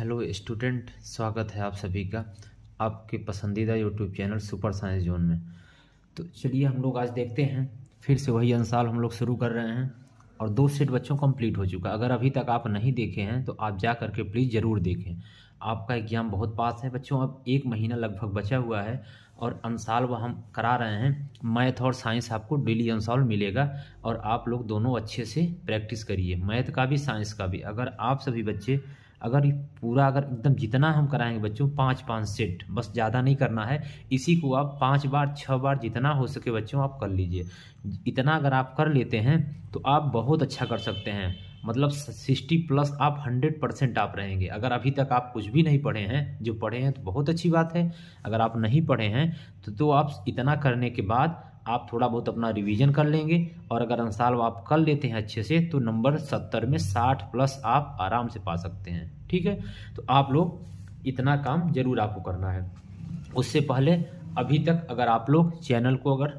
Hello student, स्वागत है आप सभी का आपके पसंदीदा YouTube channel super science zone में। तो चलिए हम लोग आज देखते हैं, फिर से वही अंसाल हम लोग शुरू कर रहे हैं और 2 सेट बच्चों कंप्लीट हो चुका। अगर अभी तक आप नहीं देखे हैं तो आप जा करके प्लीज़ ज़रूर देखें। आपका एग्ज़ाम बहुत पास है बच्चों, अब 1 महीना लगभग बचा हुआ है और अंसाल वह हम करा रहे हैं। मैथ और साइंस आपको डेली अंसाल मिलेगा और आप लोग दोनों अच्छे से प्रैक्टिस करिए, मैथ का भी साइंस का भी। अगर आप सभी बच्चे अगर ये पूरा अगर एकदम जितना हम कराएंगे बच्चों 5-5 सेट, बस ज़्यादा नहीं करना है। इसी को आप 5 बार 6 बार जितना हो सके बच्चों आप कर लीजिए। इतना अगर आप कर लेते हैं तो आप बहुत अच्छा कर सकते हैं। मतलब 60+ आप 100% आप रहेंगे। अगर अभी तक आप कुछ भी नहीं पढ़े हैं, जो पढ़े हैं तो बहुत अच्छी बात है। अगर आप नहीं पढ़े हैं तो आप इतना करने के बाद आप थोड़ा बहुत अपना रिवीजन कर लेंगे और अगर अंसाल आप कर लेते हैं अच्छे से तो नंबर 70 में 60+ आप आराम से पा सकते हैं। ठीक है, तो आप लोग इतना काम जरूर आपको करना है। उससे पहले अभी तक अगर आप लोग चैनल को अगर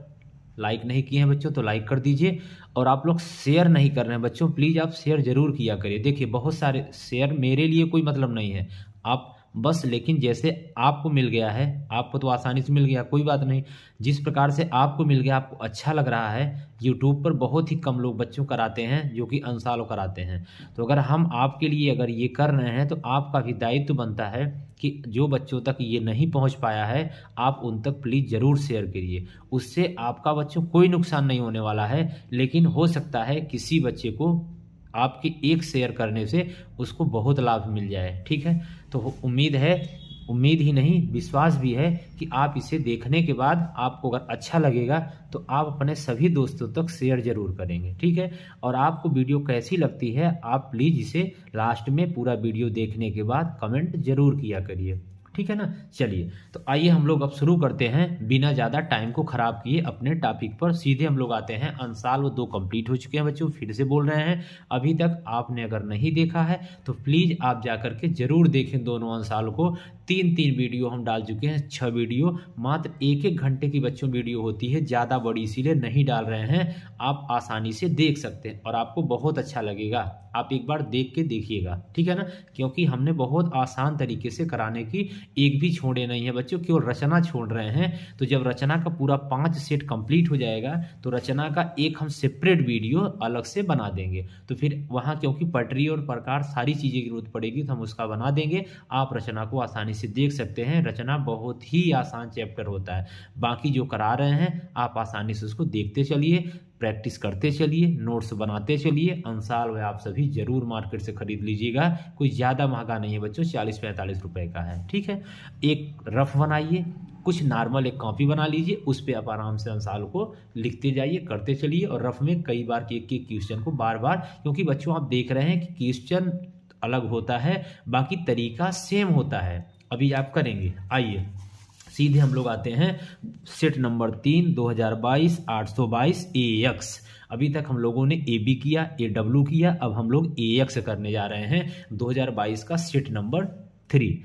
लाइक नहीं किए हैं बच्चों तो लाइक कर दीजिए और आप लोग शेयर नहीं कर रहे हैं बच्चों, प्लीज़ आप शेयर ज़रूर किया करिए। देखिए बहुत सारे शेयर मेरे लिए कोई मतलब नहीं है, आप बस लेकिन जैसे आपको मिल गया है, आपको तो आसानी से मिल गया, कोई बात नहीं। जिस प्रकार से आपको मिल गया, आपको अच्छा लग रहा है, यूट्यूब पर बहुत ही कम लोग बच्चों कराते हैं जो कि अंसालों कराते हैं। तो अगर हम आपके लिए अगर ये कर रहे हैं तो आपका भी दायित्व बनता है कि जो बच्चों तक ये नहीं पहुंच पाया है आप उन तक प्लीज़ ज़रूर शेयर करिए। उससे आपका बच्चों कोई नुकसान नहीं होने वाला है, लेकिन हो सकता है किसी बच्चे को आपके एक शेयर करने से उसको बहुत लाभ मिल जाए। ठीक है, तो उम्मीद है, उम्मीद ही नहीं विश्वास भी है कि आप इसे देखने के बाद आपको अगर अच्छा लगेगा तो आप अपने सभी दोस्तों तक शेयर जरूर करेंगे। ठीक है, और आपको वीडियो कैसी लगती है आप प्लीज़ इसे लास्ट में पूरा वीडियो देखने के बाद कमेंट जरूर किया करिए। ठीक है ना। चलिए तो आइए हम लोग अब शुरू करते हैं बिना ज़्यादा टाइम को ख़राब किए अपने टॉपिक पर सीधे हम लोग आते हैं। अंसाल वो 2 कंप्लीट हो चुके हैं बच्चों, फिर से बोल रहे हैं। अभी तक आपने अगर नहीं देखा है तो प्लीज़ आप जा कर के ज़रूर देखें दोनों अंसाल को। 3-3 वीडियो हम डाल चुके हैं, 6 वीडियो, मात्र 1-1 घंटे की बच्चों वीडियो होती है, ज़्यादा बड़ी इसीलिए नहीं डाल रहे हैं। आप आसानी से देख सकते हैं और आपको बहुत अच्छा लगेगा। आप एक बार देख के देखिएगा, ठीक है ना, क्योंकि हमने बहुत आसान तरीके से कराने की एक भी छोड़े नहीं है बच्चों, केवल रचना छोड़ रहे हैं। तो जब रचना का पूरा 5 सेट कंप्लीट हो जाएगा तो रचना का एक हम सेपरेट वीडियो अलग से बना देंगे। तो फिर वहाँ क्योंकि पटरी और प्रकार सारी चीज़ें की जरूरत पड़ेगी तो हम उसका बना देंगे। आप रचना को आसानी से देख सकते हैं। रचना बहुत ही आसान चैप्टर होता है, बाकी जो करा रहे हैं आप आसानी से उसको देखते चलिए, प्रैक्टिस करते चलिए, नोट्स बनाते चलिए। अंसाल वह आप सभी जरूर मार्केट से खरीद लीजिएगा, कोई ज़्यादा महंगा नहीं है बच्चों, 40-45 रुपए का है। ठीक है, एक रफ बनाइए, कुछ नॉर्मल एक कॉपी बना लीजिए, उस पर आप आराम से अंसाल को लिखते जाइए, करते चलिए और रफ में कई बार एक एक क्वेश्चन को बार बार, क्योंकि बच्चों आप देख रहे हैं कि क्वेश्चन अलग होता है, बाकी तरीका सेम होता है। अभी आप करेंगे, आइए सीधे हम लोग आते हैं सेट नंबर 3 2022 822 AX। अभी तक हम लोगों ने AB किया, AW किया, अब हम लोग AX करने जा रहे हैं 2022 का सेट नंबर 3।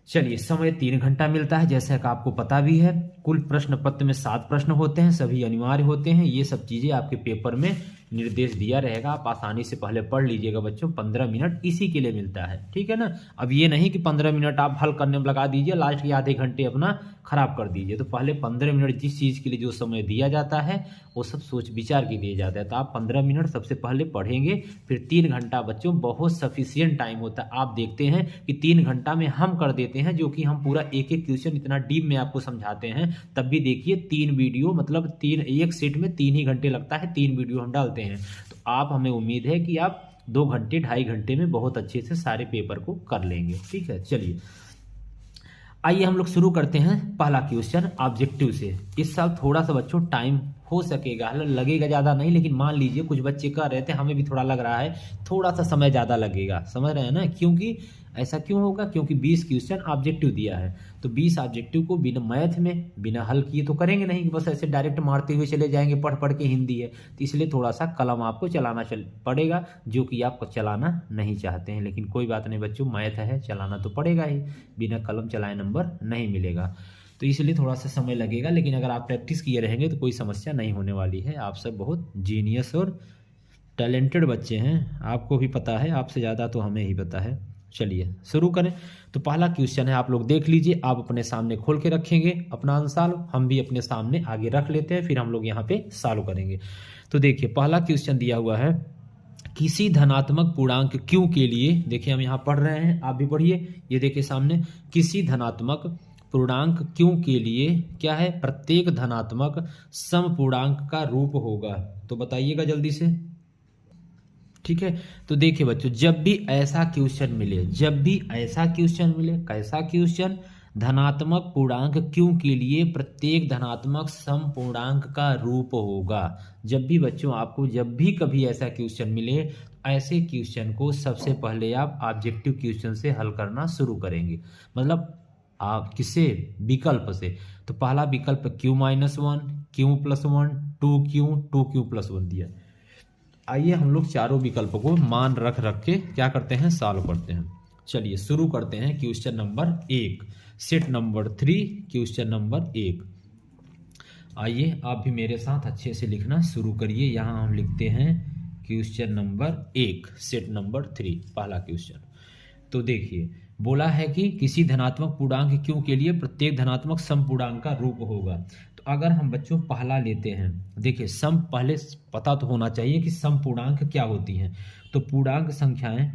चलिए, समय 3 घंटा मिलता है जैसा कि आपको पता भी है। कुल प्रश्न पत्र में 7 प्रश्न होते हैं, सभी अनिवार्य होते हैं। ये सब चीज़ें आपके पेपर में निर्देश दिया रहेगा, आप आसानी से पहले पढ़ लीजिएगा बच्चों। 15 मिनट इसी के लिए मिलता है, ठीक है ना। अब ये नहीं कि 15 मिनट आप हल करने में लगा दीजिए, लास्ट के आधे घंटे अपना खराब कर दीजिए। तो पहले 15 मिनट जिस चीज़ के लिए जो समय दिया जाता है वो सब सोच विचार के लिए जाता है। तो आप 15 मिनट सबसे पहले पढ़ेंगे, फिर 3 घंटा बच्चों बहुत सफिशियंट टाइम होता है। आप देखते हैं कि 3 घंटा में हम कर देते हैं, जो कि हम पूरा एक एक क्वेश्चन इतना डीप में आपको समझाते हैं। तब भी देखिए 3 वीडियो, मतलब 3 एक सेट में 3 ही घंटे लगता है, 3 वीडियो हम डालते हैं। तो आप, हमें उम्मीद है कि आप 2 घंटे 2.5 घंटे में बहुत अच्छे से सारे पेपर को कर लेंगे। ठीक है, चलिए आइए हम लोग शुरू करते हैं पहला क्वेश्चन ऑब्जेक्टिव से। इस साल थोड़ा सा बच्चों टाइम हो सकेगा, लगेगा ज़्यादा नहीं, लेकिन मान लीजिए कुछ बच्चे कह रहे थे, हमें भी थोड़ा लग रहा है थोड़ा सा समय ज़्यादा लगेगा, समझ रहे हैं ना। क्योंकि ऐसा क्यों होगा, क्योंकि 20 क्वेश्चन ऑब्जेक्टिव दिया है। तो 20 ऑब्जेक्टिव को बिना मैथ में बिना हल किए तो करेंगे नहीं, बस ऐसे डायरेक्ट मारते हुए चले जाएंगे, पढ़ पढ़ के हिंदी है। तो इसलिए थोड़ा सा कलम आपको चलाना पड़ेगा, जो कि आप चलाना नहीं चाहते हैं। लेकिन कोई बात नहीं बच्चों, मैथ है, चलाना तो पड़ेगा ही, बिना कलम चलाए नंबर नहीं मिलेगा। तो इसलिए थोड़ा सा समय लगेगा, लेकिन अगर आप प्रैक्टिस किए रहेंगे तो कोई समस्या नहीं होने वाली है। आप सब बहुत जीनियस और टैलेंटेड बच्चे हैं, आपको भी पता है, आपसे ज़्यादा तो हमें ही पता है। चलिए शुरू करें। तो पहला क्वेश्चन है, आप लोग देख लीजिए, आप अपने सामने खोल के रखेंगे अपना आंसर, हम भी अपने सामने आगे रख लेते हैं, फिर हम लोग यहाँ पे सॉल्व करेंगे। तो देखिए पहला क्वेश्चन दिया हुआ है, किसी धनात्मक पूर्णांक क्यू के लिए, देखिए हम यहाँ पढ़ रहे हैं, आप भी पढ़िए, ये देखिए सामने, किसी धनात्मक पूर्णांक क्यू के लिए क्या है, प्रत्येक धनात्मक समपूर्णांक का रूप होगा। तो बताइएगा जल्दी से, ठीक है। तो देखिए बच्चों, जब भी ऐसा क्वेश्चन मिले, जब भी ऐसा क्वेश्चन मिले, कैसा क्वेश्चन, धनात्मक पूर्णांक क्यू के लिए प्रत्येक धनात्मक समपूर्णांक का रूप होगा। जब भी बच्चों आपको जब भी कभी ऐसा क्वेश्चन मिले, ऐसे क्वेश्चन को सबसे पहले आप ऑब्जेक्टिव क्वेश्चन से हल करना शुरू करेंगे, मतलब आप किससे, विकल्प से। तो पहला विकल्प q-1, q+1, 2q+1 दिया। आइए हम लोग चारों विकल्पों को मान रख रख के क्या करते हैं, सॉल्व करते हैं। चलिए शुरू करते हैं question number 1, set number 3, question number 1। आइए आप भी मेरे साथ अच्छे से लिखना शुरू करिए। यहाँ हम लिखते हैं क्वेश्चन नंबर 1, सेट नंबर 3, पहला क्वेश्चन। तो देखिए बोला है कि किसी धनात्मक पूर्णांक क्यू के लिए प्रत्येक धनात्मक समपूर्णांक का रूप होगा। तो अगर हम बच्चों पहला लेते हैं, देखिए सम पहले पता तो होना चाहिए कि समपूर्णांक क्या होती हैं। तो पूर्णांक संख्याएं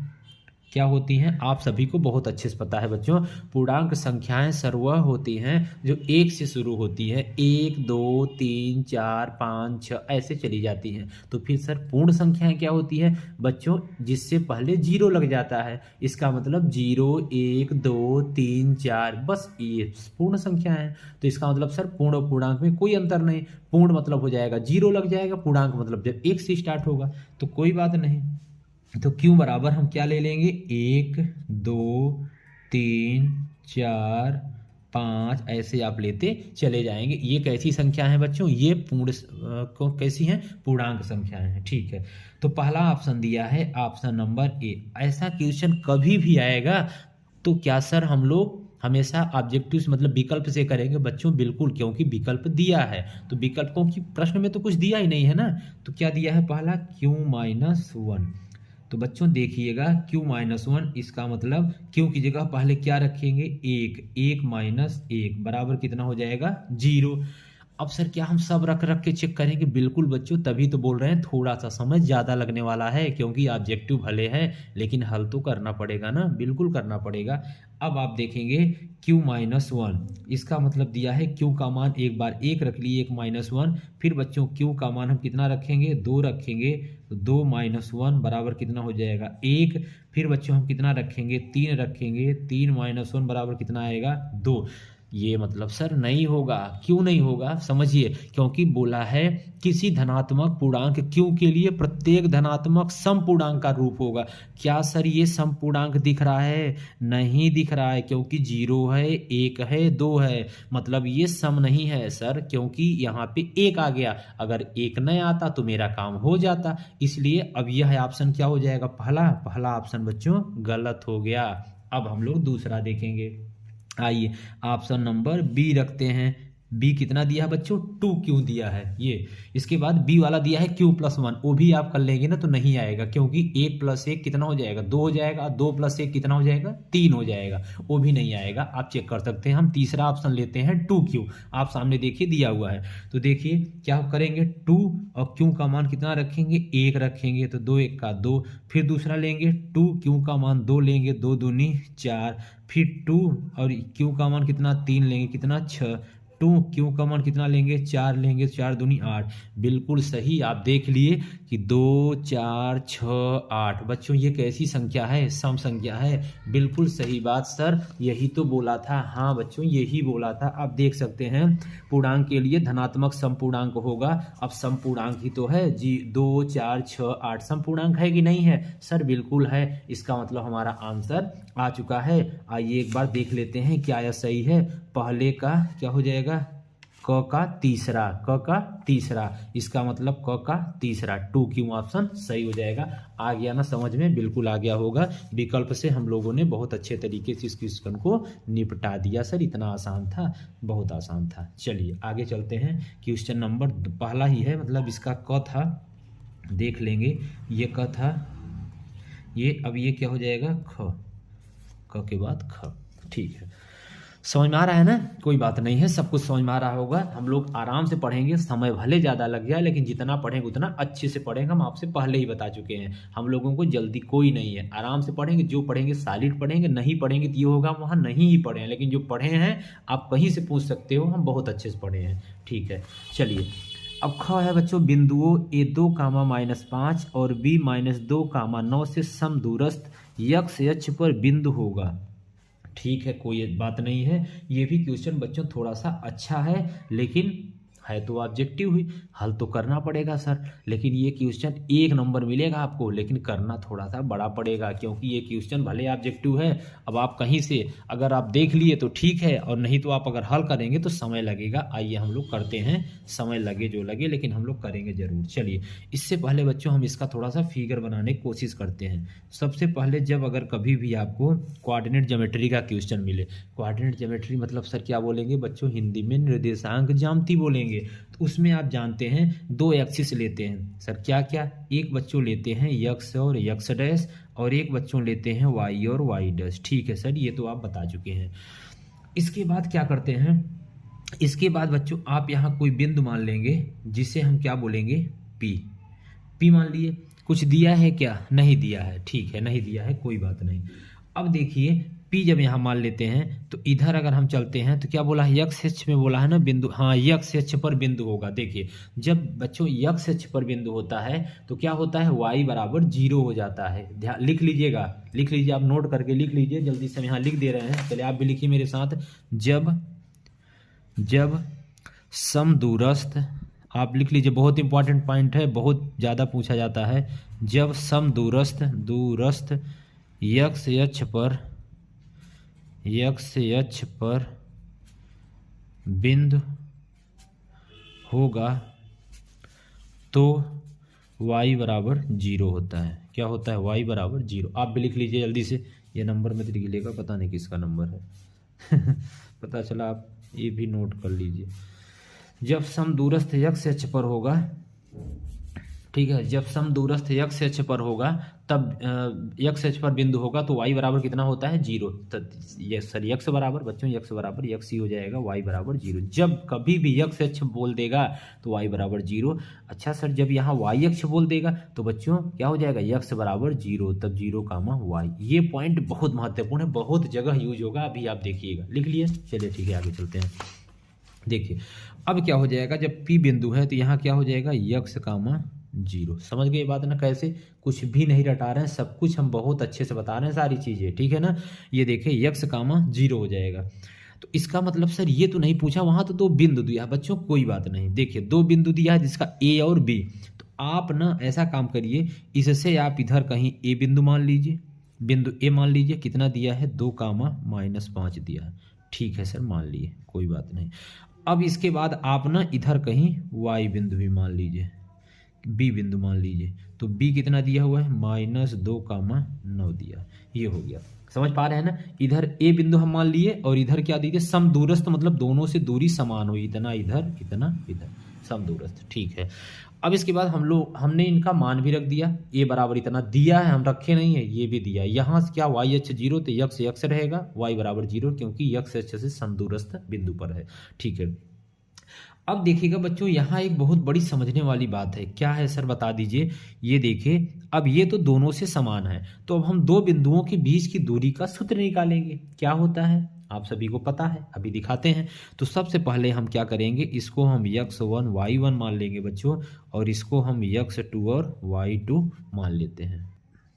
क्या होती हैं, आप सभी को बहुत अच्छे से पता है बच्चों। पूर्णांक संख्याएं सर्वह होती हैं जो 1 से शुरू होती है, 1, 2, 3, 4, 5, 6 ऐसे चली जाती हैं। तो फिर सर पूर्ण संख्याएं क्या होती है बच्चों, जिससे पहले 0 लग जाता है, इसका मतलब 0, 1, 2, 3, 4, बस ये पूर्ण संख्या है। तो इसका मतलब सर पूर्ण और पूर्णांक में कोई अंतर नहीं, पूर्ण मतलब हो जाएगा 0 लग जाएगा, पूर्णांक मतलब जब 1 से स्टार्ट होगा, तो कोई बात नहीं। तो क्यों बराबर हम क्या ले लेंगे, 1, 2, 3, 4, 5 ऐसे आप लेते चले जाएंगे। ये कैसी संख्या है बच्चों, ये पूर्ण कैसी हैं, पूर्णांक संख्याएं हैं, ठीक है। तो पहला ऑप्शन दिया है ऑप्शन नंबर ए। ऐसा क्वेश्चन कभी भी आएगा तो क्या सर हम लोग हमेशा ऑब्जेक्टिव से मतलब विकल्प से करेंगे बच्चों, बिल्कुल, क्योंकि विकल्प दिया है। तो विकल्पों की प्रश्न में तो कुछ दिया ही नहीं है ना। तो क्या दिया है पहला, q-1। तो बच्चों देखिएगा q-1, इसका मतलब q की जगह पहले क्या रखेंगे, 1, 1 - 1 बराबर कितना हो जाएगा, 0। अब सर क्या हम सब रख रख के चेक करेंगे, बिल्कुल बच्चों, तभी तो बोल रहे हैं थोड़ा सा समय ज़्यादा लगने वाला है, क्योंकि ऑब्जेक्टिव भले है लेकिन हल तो करना पड़ेगा ना, बिल्कुल करना पड़ेगा। अब आप देखेंगे q-1, इसका मतलब दिया है q का मान एक बार 1 रख लिए, 1 - 1, फिर बच्चों q का मान हम कितना रखेंगे, 2 रखेंगे, तो 2 - 1 बराबर कितना हो जाएगा, 1। फिर बच्चों हम कितना रखेंगे, 3 रखेंगे, 3 - 1 बराबर कितना आएगा, 2। ये मतलब सर नहीं होगा, क्यों नहीं होगा समझिए, क्योंकि बोला है किसी धनात्मक पूर्णांक क्यू के लिए प्रत्येक धनात्मक समपूर्णांक का रूप होगा। क्या सर ये समपूर्णांक दिख रहा है, नहीं दिख रहा है, क्योंकि 0 है, 1 है, 2 है, मतलब ये सम नहीं है सर, क्योंकि यहाँ पे 1 आ गया, अगर 1 नहीं आता तो मेरा काम हो जाता। इसलिए अब यह ऑप्शन क्या हो जाएगा, पहला ऑप्शन बच्चों गलत हो गया। अब हम लोग दूसरा देखेंगे। आइए ऑप्शन नंबर बी रखते हैं। बी कितना दिया है बच्चों, 2 क्यों दिया है ये। इसके बाद बी वाला दिया है q+1, वो भी आप कर लेंगे ना तो नहीं आएगा, क्योंकि 1 + 1 कितना हो जाएगा, 2 हो जाएगा, 2 + 1 कितना हो जाएगा, 3 हो जाएगा, वो भी नहीं आएगा, आप चेक कर सकते हैं। हम तीसरा ऑप्शन लेते हैं 2q, आप सामने देखिए दिया हुआ है। तो देखिए क्या करेंगे, 2 और q का मान कितना रखेंगे, 1 रखेंगे, तो 2 1 का 2। फिर दूसरा लेंगे 2, q का मान 2 लेंगे, 2 दूनी 4, फिर 2 और q का मान कितना, 3 लेंगे, कितना 6, 2 q का मान कितना लेंगे, 4 लेंगे, 4 दूनी 8। बिल्कुल सही, आप देख लिए कि 2 4 6 8 बच्चों ये कैसी संख्या है, सम संख्या है, बिल्कुल सही बात सर, यही तो बोला था। हाँ बच्चों यही बोला था। आप देख सकते हैं पूर्णांक के लिए धनात्मक समपूर्णांक होगा। अब समपूर्णांक ही तो है जी, 2 4 6 8 समपूर्णांक है कि नहीं है सर, बिल्कुल है। इसका मतलब हमारा आंसर आ चुका है। आइए एक बार देख लेते हैं क्या यह सही है। पहले का क्या हो जाएगा, क का तीसरा, इसका मतलब क का तीसरा, 2 क्यों ऑप्शन सही हो जाएगा। आ गया ना समझ में, बिल्कुल आ गया होगा। विकल्प से हम लोगों ने बहुत अच्छे तरीके से इस क्वेश्चन को निपटा दिया सर, इतना आसान था, बहुत आसान था। चलिए आगे चलते हैं। क्वेश्चन नंबर पहला ही है, मतलब इसका क था, देख लेंगे, ये क था, ये अब ये क्या हो जाएगा ख, क के बाद ख। ठीक है, समझ में आ रहा है ना? कोई बात नहीं है, सब कुछ समझ में आ रहा होगा। हम लोग आराम से पढ़ेंगे, समय भले ज़्यादा लग जाए लेकिन जितना पढ़ेंगे उतना अच्छे से पढ़ेंगे। हम आपसे पहले ही बता चुके हैं, हम लोगों को जल्दी कोई नहीं है, आराम से पढ़ेंगे। जो पढ़ेंगे सॉलिड पढ़ेंगे, नहीं पढ़ेंगे तो ये होगा वहाँ नहीं ही पढ़े हैं, लेकिन जो पढ़े हैं आप कहीं से पूछ सकते हो, हम बहुत अच्छे से पढ़े हैं। ठीक है, चलिए अब ख है बच्चों, बिंदुओं a2 -5 और b -2 9 से समदूरस्थ यक्ष अक्ष पर बिंदु होगा। ठीक है, कोई बात नहीं है। ये भी क्वेश्चन बच्चों थोड़ा सा अच्छा है, लेकिन है तो ऑब्जेक्टिव हुई, हल तो करना पड़ेगा सर। लेकिन ये क्वेश्चन 1 नंबर मिलेगा आपको, लेकिन करना थोड़ा सा बड़ा पड़ेगा, क्योंकि ये क्वेश्चन भले ऑब्जेक्टिव है। अब आप कहीं से अगर आप देख लिए तो ठीक है, और नहीं तो आप अगर हल करेंगे तो समय लगेगा। आइए हम लोग करते हैं, समय लगे जो लगे, लेकिन हम लोग करेंगे जरूर। चलिए, इससे पहले बच्चों हम इसका थोड़ा सा फिगर बनाने की कोशिश करते हैं। सबसे पहले जब अगर कभी भी आपको कोऑर्डिनेट ज्योमेट्री का क्वेश्चन मिले, कोऑर्डिनेट ज्योमेट्री मतलब सर क्या बोलेंगे बच्चों, हिंदी में निर्देशांक ज्यामिति बोलेंगे। तो उसमें आप जानते हैं 2 एक्सिस लेते हैं सर, क्या क्या, एक बच्चों लेते हैं यक्स और यक्स डैश, और एक बच्चों लेते हैं वाई और वाई डैश। ठीक है सर, ये तो आप बता चुके हैं। इसके बाद क्या करते हैं, इसके बाद बच्चों आप यहाँ कोई बिंदु मान लेंगे जिसे हम क्या बोलेंगे, पी। पी मान लिए, कुछ दिया है क्या, नहीं दिया है। ठीक है, नहीं दिया है, कोई बात नहीं। अब देखिए P जब यहाँ मान लेते हैं तो इधर अगर हम चलते हैं तो क्या बोला है, यक्स अक्ष में बोला है ना बिंदु, हाँ यक्स अक्ष पर बिंदु होगा। देखिए जब बच्चों यक्स अक्ष पर बिंदु होता है तो क्या होता है, y बराबर 0 हो जाता है। ध्यान लिख लीजिएगा, लिख लीजिए, आप नोट करके लिख लीजिए, जल्दी से हम यहाँ लिख दे रहे हैं। चलिए आप भी लिखिए मेरे साथ। जब समदूरस्थ, आप लिख लीजिए, बहुत इंपॉर्टेंट पॉइंट है, बहुत ज़्यादा पूछा जाता है। जब समदूरस्थ यक्स अक्ष पर बिंदु होगा तो y बराबर 0 होता है। क्या होता है, y बराबर 0। आप भी लिख लीजिए जल्दी से, ये नंबर में लिख लीजिएगा, पता नहीं किसका नंबर है पता चला, आप ये भी नोट कर लीजिए। जब समदूरस्थ यक्ष अक्ष पर होगा, ठीक है, जब समदूरस्थ यक्ष अक्ष पर होगा तब यक्ष अक्ष पर बिंदु होगा तो y बराबर कितना होता है, 0। सर यक्ष बराबर बच्चों, यक्ष बराबर यक्ष ही हो जाएगा, y बराबर 0। जब कभी भी यक्ष अक्ष बोल देगा तो y बराबर 0। अच्छा सर, जब यहाँ y अक्ष बोल देगा तो बच्चों क्या हो जाएगा, यक्ष बराबर 0, तब 0, y। ये पॉइंट बहुत महत्वपूर्ण है, बहुत जगह यूज होगा, अभी आप देखिएगा। लिख लिए, चलिए ठीक है, आगे चलते हैं। देखिए अब क्या हो जाएगा, जब P बिंदु है तो यहाँ क्या हो जाएगा, यक्ष 0। समझ गए ये बात ना, कैसे, कुछ भी नहीं रटा रहे हैं, सब कुछ हम बहुत अच्छे से बता रहे हैं, सारी चीजें, ठीक है ना। ये देखिए यक्ष 0 हो जाएगा। तो इसका मतलब सर ये तो नहीं पूछा, वहां तो 2 बिंदु दिया बच्चों, कोई बात नहीं। देखिए 2 बिंदु दिया है जिसका A और B, तो आप ना ऐसा काम करिए, इससे आप इधर कहीं A बिंदु मान लीजिए, बिंदु A मान लीजिए, कितना दिया है, 2, -5 दिया है। ठीक है सर, मान लिए, कोई बात नहीं। अब इसके बाद आप ना इधर कहीं Y बिंदु भी मान लीजिए, B बिंदु मान लीजिए, तो B कितना दिया हुआ है, -2, 9 दिया। ये हो गया, समझ पा रहे हैं ना। इधर A बिंदु हम मान लिए और इधर क्या दीजिए, समदूरस्थ, मतलब दोनों से दूरी समान हो, इतना इधर इतना इधर, समदूरस्थ। ठीक है, अब इसके बाद हमने इनका मान भी रख दिया, A बराबर इतना दिया है, हम रखे नहीं है, ये भी दिया है। यहाँ से क्या, y अक्ष 0 तो यक्ष रहेगा, y बराबर 0, क्योंकि यक्ष अक्ष से समदूरस्थ बिंदु पर है। ठीक है, अब देखिएगा बच्चों, यहाँ एक बहुत बड़ी समझने वाली बात है। क्या है सर, बता दीजिए। ये देखिए, अब ये तो दोनों से समान है, तो अब हम 2 बिंदुओं के बीच की दूरी का सूत्र निकालेंगे। क्या होता है, आप सभी को पता है, अभी दिखाते हैं। तो सबसे पहले हम क्या करेंगे, इसको हम x1 y1 मान लेंगे बच्चों, और इसको हम x2 और y2 मान लेते हैं।